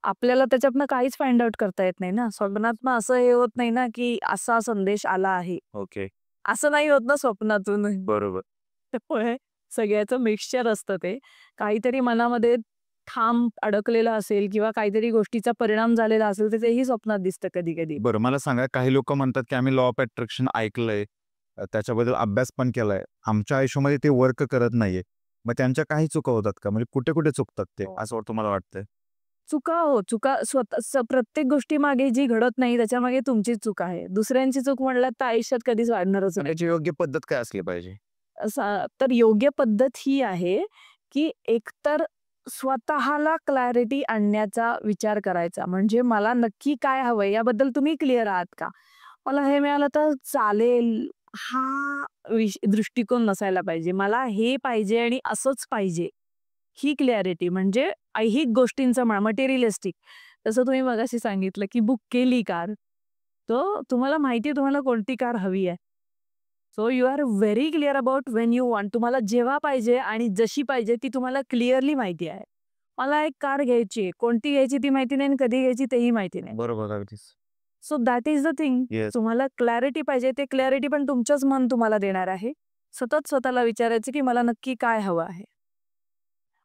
आपल्याला त्याच्यातनं काहीच फाइंड आउट करता येत नाही ना. स्वप्नात मग असं हे होत नाही ना की असा संदेश आला आहे, ओके. असं नाही होत ना स्वप्नातून. बरोबर. त्यामुळे सगळ्याचं मिक्सचर असतं ते. काहीतरी मनामध्ये ठाम अडकलेलं असेल किंवा काहीतरी गोष्टीचा परिणाम झालेला असेल तर तेही स्वप्नात दिसतं कधी-कधी. बरं, मला सांगा, काही लोक म्हणतात की आम्ही लॉ ऑफ अट्रॅक्शन ऐकलंय, त्याच्याबद्दल अभ्यास पण केलाय, आमच्या आयुष्यामध्ये ते वर्क करत नाहीये. मग त्यांच्या काही चुका होतात का? म्हणजे कुठे कुठे चुकतात ते, असं तुम्हाला वाटतंय? चुका स्वतः प्रत्येक गोष्टीमागे जी घडत नाही त्याच्यामागे तुमचीच चूक आहे. दुसऱ्यांची चूक म्हणलात तर आयुष्यात कधीच वाढणारच नाही. याची योग्य पद्धत काय असली पाहिजे? तर योग्य पद्धत ही आहे की एकतर स्वतःला क्लॅरिटी आणण्याचा विचार करायचा. म्हणजे मला नक्की काय हवंय याबद्दल तुम्ही क्लिअर आहात का? मला हे मिळालं तर चालेल, हा दृष्टिकोन नसायला पाहिजे. मला हे पाहिजे आणि असंच पाहिजे, ही क्लॅरिटी. म्हणजे ऐहिक गोष्टींचं मटेरियलिस्टिक. जसं तुम्ही मगाशी सांगितलं की बुक केली कार, तर तुम्हाला माहिती आहे तुम्हाला कोणती कार हवी आहे. So you are very clear about when you want. तुम्हाला जेव्हा पाहिजे आणि जशी पाहिजे ती तुम्हाला क्लिअरली माहिती आहे. मला एक कार घ्यायची आहे, कोणती घ्यायची ती माहिती नाही आणि कधी घ्यायची तेही माहिती नाही. बरोबर, अगदीच. So that is the thing. Yes. तुम्हाला क्लॅरिटी पाहिजे, ते क्लॅरिटी पण तुमचंच मन तुम्हाला देणार आहे. सतत स्वतःला विचारायचं की मला नक्की काय हवं आहे,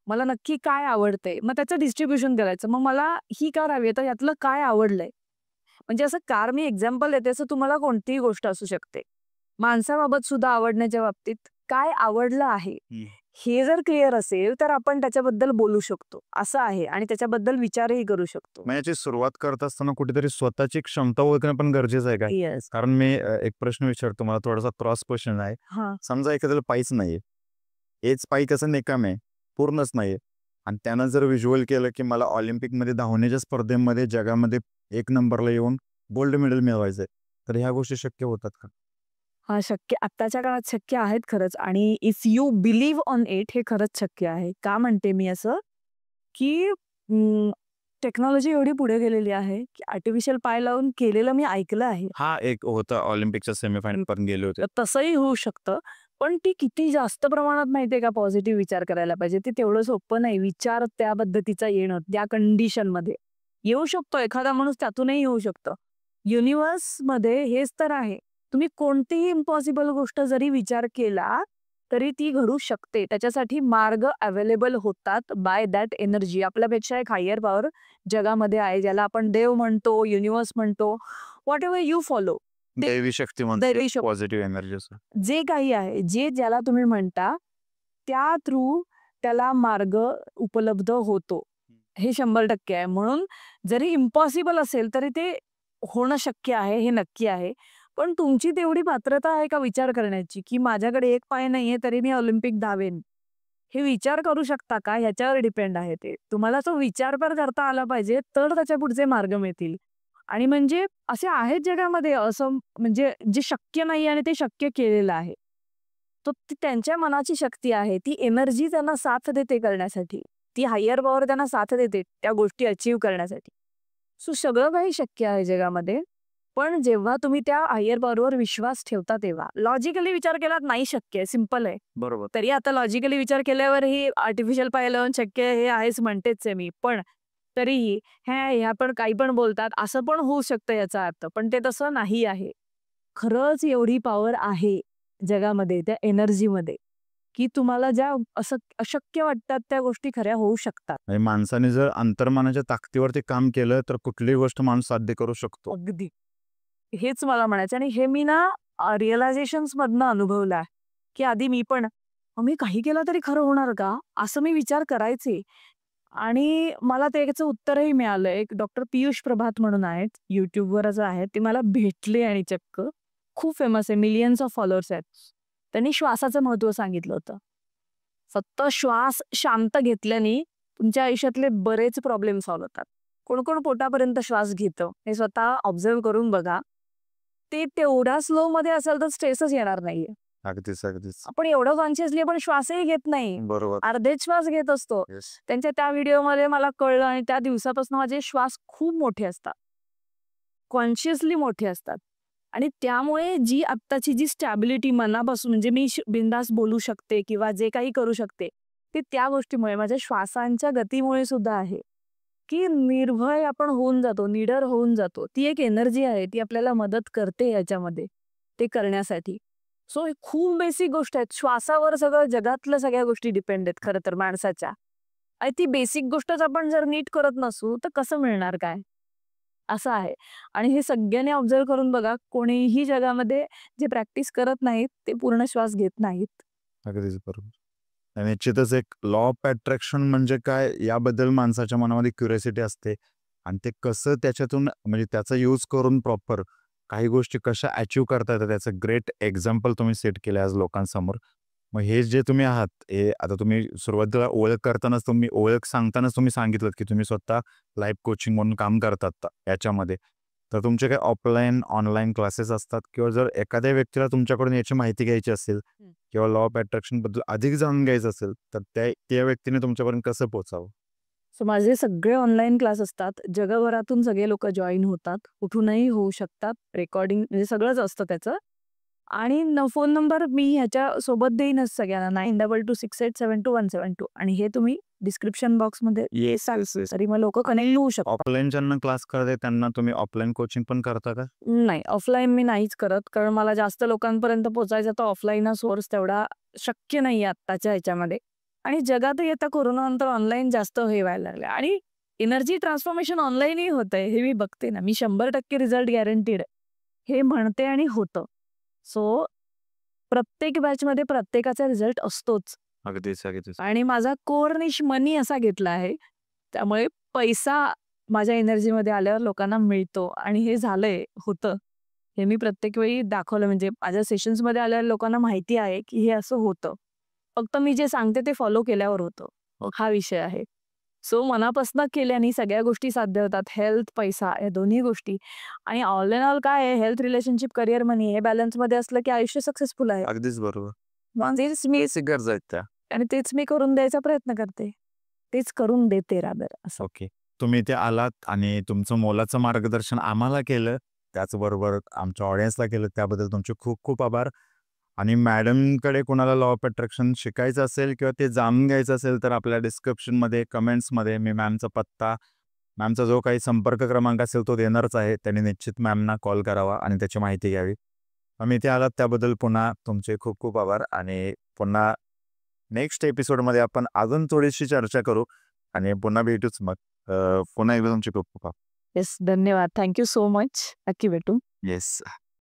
मला नक्की काय आवडतंय, मग त्याचं डिस्ट्रीब्युशन करायचं. मग मला ही कार हवी आहे तर यातलं काय आवडलंय. म्हणजे असं कार मी एक्झाम्पल देते, असं तुम्हाला कोणतीही गोष्ट असू शकते. माणसाबाबत सुद्धा आवडण्याच्या बाबतीत काय आवडलं आहे हे जर क्लिअर असेल तर आपण त्याच्याबद्दल बोलू शकतो, असं आहे. आणि त्याच्याबद्दल विचारही करू शकतो. म्हणजे याची सुरुवात करत असताना कुठेतरी स्वतःची क्षमता ओळखणं पण गरजेचं आहे का? येस. कारण मी एक प्रश्न विचारतो, मला थोडासा क्रॉस क्वेश्चन आहे. हा समजा एखाद्याला पायच नाहीये, हेच पायी कसं निकाम आहे, पूर्णच नाहीये, आणि त्यानं जर व्हिज्युअल केलं की मला ऑलिम्पिकमध्ये धावण्याच्या स्पर्धेमध्ये जगामध्ये 1 नंबरला येऊन गोल्ड मेडल मिळवायचंय, तर ह्या गोष्टी शक्य होतात का? हा शक्य, आत्ताच्या काळात शक्य आहेत खरंच. आणि if you believe on it, हे खरंच शक्य आहे. का म्हणते मी असं की टेक्नॉलॉजी एवढी पुढे गेलेली आहे की आर्टिफिशियल पाय लावून केलेलं मी ऐकलं आहे. हा एक होता, ऑलिम्पिकच्या सेमीफायनल पर्यंत गेले होते. तर तसंही होऊ शकतं. पण ती किती जास्त प्रमाणात माहितीये का पॉझिटिव्ह विचार करायला पाहिजे. ते तेवढं सोपं नाही. विचार त्या पद्धतीचा येणं, त्या कंडिशनमध्ये येऊ शकतो एखादा माणूस, त्यातूनही येऊ शकतं. युनिव्हर्समध्ये हेच तर आहे. तुम्ही कोणतीही इम्पॉसिबल गोष्ट जरी विचार केला तरी ती घडू शकते. त्याच्यासाठी मार्ग अवेलेबल होतात बाय दॅट एनर्जी. आपल्यापेक्षा एक हायर पॉवर जगामध्ये आहे, ज्याला आपण देव म्हणतो, युनिव्हर्स म्हणतो, व्हॉट एव्हर यू फॉलो. दैवी शक्ती म्हणतो, दैवी शक्ती. Positive energy. जे काही आहे, ज्याला तुम्ही म्हणता, त्या थ्रू त्याला मार्ग उपलब्ध होतो. हे 100% आहे. म्हणून जरी इम्पॉसिबल असेल तरी ते होणं शक्य आहे, हे नक्की आहे. पण तुमची तेवढी पात्रता आहे का विचार करण्याची, की माझ्याकडे एक पाय नाहीये तरी मी ऑलिम्पिक धावेन. हे विचार करू शकता का, ह्याच्यावर डिपेंड आहे ते. तुम्हाला तो विचार पण करता आला पाहिजे, तर त्याच्या पुढचे मार्ग मिळतील. आणि म्हणजे असे आहेत जगामध्ये, असं म्हणजे जे शक्य नाही आणि ते शक्य केलेलं आहे. तो ती त्यांच्या मनाची शक्ती आहे. ती एनर्जी त्यांना साथ देते करण्यासाठी. ती हायर पॉवर त्यांना साथ देते त्या गोष्टी अचीव्ह करण्यासाठी. सो सगळं काही शक्य आहे जगामध्ये. पण जेव्हा तुम्ही त्या हायर पॉवरवर विश्वास ठेवता तेव्हा. लॉजिकली विचार केलात नाही शक्य आहे, सिंपल आहे. बरोबर. तरी आता लॉजिकली विचार केल्यावरही आर्टिफिशियल पाय लावून शक्य आहे हे आहेच म्हणतेच आहे मी. पण तरीही ह्या पण काही पण बोलतात, असं पण होऊ शकतं याचा अर्थ. पण ते तसं नाही आहे. खरंच एवढी पॉवर आहे जगामध्ये, त्या एनर्जीमध्ये, की तुम्हाला ज्या असं अशक्य वाटतात त्या गोष्टी खऱ्या होऊ शकतात. म्हणजे माणसाने जर अंतर्मनाच्या ताकदीवरती काम केलं तर कुठलीही गोष्ट माणूस साध्य करू शकतो. अगदी. हेच मला म्हणायचं. आणि हे मी ना रिअलायझेशन्स मधनं अनुभवलं आहे, की आधी मी पण मी काही केलं तरी खरं होणार का, असं मी विचार करायचे. आणि मला त्याचं उत्तरही मिळालं. एक डॉक्टर पियुष प्रभात म्हणून आहेत, युट्यूबवरच आहेत, ते मला भेटले आणि चक्क खूप फेमस आहे, मिलियन्स ऑफ फॉलोअर्स आहेत. त्यांनी श्वासाचं महत्व सांगितलं होतं. फक्त श्वास शांत घेतल्याने तुमच्या आयुष्यातले बरेच प्रॉब्लेम सॉल्व्ह होतात. कोण कोण पोटापर्यंत श्वास घेतं हे स्वतः ऑब्झर्व करून बघा. ते तेवढ्या स्लो मध्ये असेल तर स्ट्रेसच येणार नाहीये. अगदीच अगदीच आपण एवढं कॉन्शियसली आपण श्वासही घेत नाही, बरोबर. अर्धेच श्वास घेत असतो. Yes. त्यांच्या त्या व्हिडिओमध्ये मला कळलं आणि त्या दिवसापासून माझे श्वास खूप मोठे असतात, कॉन्शियसली मोठे असतात. आणि त्यामुळे जी आत्ताची जी स्टॅबिलिटी मनापासून म्हणजे मी बिंदास बोलू शकते किंवा जे काही करू शकते ते त्या गोष्टीमुळे माझ्या श्वासांच्या गतीमुळे सुद्धा आहे. की निर्भय आपण होऊन जातो, निडर होऊन जातो. ती एक एनर्जी आहे, ती आपल्याला मदत करते याच्यामध्ये ते करण्यासाठी. सो खूप बेसिक गोष्ट आहेत. श्वासावर सगळं जगातल्या सगळ्या गोष्टी डिपेंड आहेत खरं तर माणसाच्या. आणि ती बेसिक गोष्टच आपण जर नीट करत नसू तर कसं मिळणार काय? असं आहे. आणि हे सगळ्यांनी ऑब्झर्व्ह करून बघा, कोणीही जगामध्ये जे प्रॅक्टिस करत नाहीत ते पूर्ण श्वास घेत नाहीत. अगदीच बरोबर. आणि निश्चितच एक लॉ ऑफ अट्रॅक्शन म्हणजे काय याबद्दल माणसाच्या मनामध्ये क्युरियोसिटी असते आणि ते कसं त्याच्यातून म्हणजे त्याचा यूज करून प्रॉपर काही गोष्टी कशा अचीव करता येतात त्याचं ग्रेट एक्झाम्पल तुम्ही सेट केलं आज लोकांसमोर. मग हे जे तुम्ही आहात हे आता तुम्ही सुरुवातीला ओळख करतानाच तुम्ही ओळख सांगतानाच तुम्ही सांगितलं की तुम्ही स्वतः लाईफ कोचिंग म्हणून काम करतात याच्यामध्ये. तर तुमचे काही ऑफलाईन ऑनलाईन क्लासेस असतात किंवा जर एखाद्या व्यक्तीला तुमच्याकडून याची माहिती घ्यायची असेल किंवा लॉ ऑफ अट्रॅक्शन बद्दल अधिक जाणून घ्यायचं असेल तर त्या व्यक्तीने तुमच्यापर्यंत कसं पोहोचावं? सो माझे सगळे ऑनलाईन क्लास असतात. जगभरातून सगळे लोक जॉईन होतात, कुठूनही होऊ शकतात. रेकॉर्डिंग म्हणजे सगळंच असतं त्याचं. आणि फोन नंबर मी ह्याच्या सोबत देईनच सगळ्यांना 9226872172 आणि हे तुम्ही डिस्क्रिप्शन बॉक्समध्ये तरी मग लोक कनेक्ट होऊ शकतात. ऑफलाईन ज्यांना क्लास करते त्यांना तुम्ही ऑफलाईन कोचिंग पण करता का? नाही, ऑफलाईन मी नाहीच करत, कारण मला जास्त लोकांपर्यंत पोहोचायचं तर ऑफलाईन सोर्स तेवढा शक्य नाही आत्ताच्या ह्याच्यामध्ये. आणि जगातही आता कोरोनानंतर ऑनलाईन जास्त हे व्हायला लागलं आणि एनर्जी ट्रान्सफॉर्मेशन ऑनलाईनही होतंय हे मी बघते ना. मी 100% रिझल्ट गॅरंटीड हे म्हणते आणि होतं. सो प्रत्येक बॅचमध्ये प्रत्येकाचा रिझल्ट असतोच. अगदीच अगदीच आणि माझा कोर निश मनी असा घेतला आहे, त्यामुळे पैसा माझ्या एनर्जीमध्ये आल्यावर लोकांना मिळतो आणि हे झालंय, होतं. हे मी प्रत्येक वेळी दाखवलं, म्हणजे माझ्या सेशन्समध्ये आल्यावर लोकांना माहिती आहे की हे असं होतं. फक्त मी जे सांगते ते फॉलो केल्यावर होतं. हा विषय आहे. सो मनापासून केल्याने सगळ्या गोष्टी साध्य होतात. हेल्थ, पैसा या दोन्ही गोष्टी. आणि ऑल इन ऑल काय आहे, हेल्थ, रिलेशनशिप, करिअर, मनी हे बॅलन्समध्ये असलं की आयुष्य सक्सेसफुल आहे. अगदीच बरोबर. मग तेच मी गरजा आहेत त्या. आणि तेच मी करून द्यायचा प्रयत्न करते. तेच करून देते रादर असं. ओके. तुम्ही इथे आलात आणि तुमचं मोलाचं मार्गदर्शन आम्हाला केलं, त्याचबरोबर आमच्या ऑडियन्सला केलं, त्याबद्दल तुमचे खूप खूप आभार. आणि मॅडमकडे कोणाला लॉ ऑफ अट्रॅक्शन शिकायचं असेल किंवा ते जाणून घ्यायचं असेल तर आपल्या डिस्क्रिप्शनमध्ये कमेंट्समध्ये मी मॅमचा पत्ता, मॅमचा जो काही संपर्क क्रमांक असेल तो देणारच आहे. त्यांनी निश्चित मॅमना कॉल करावा आणि त्याची माहिती घ्यावी. आम्ही इथे आलात त्याबद्दल पुन्हा तुमचे खूप खूप आभार आणि पुन्हा नेक्स्ट एपिसोडमध्ये आपण अजून थोडीशी चर्चा करू आणि पुन्हा भेटूच मग. पुन्हा एकदा तुमचे खूप खूप आभार. येस, धन्यवाद. Thank you so much. नक्की भेटू. येस.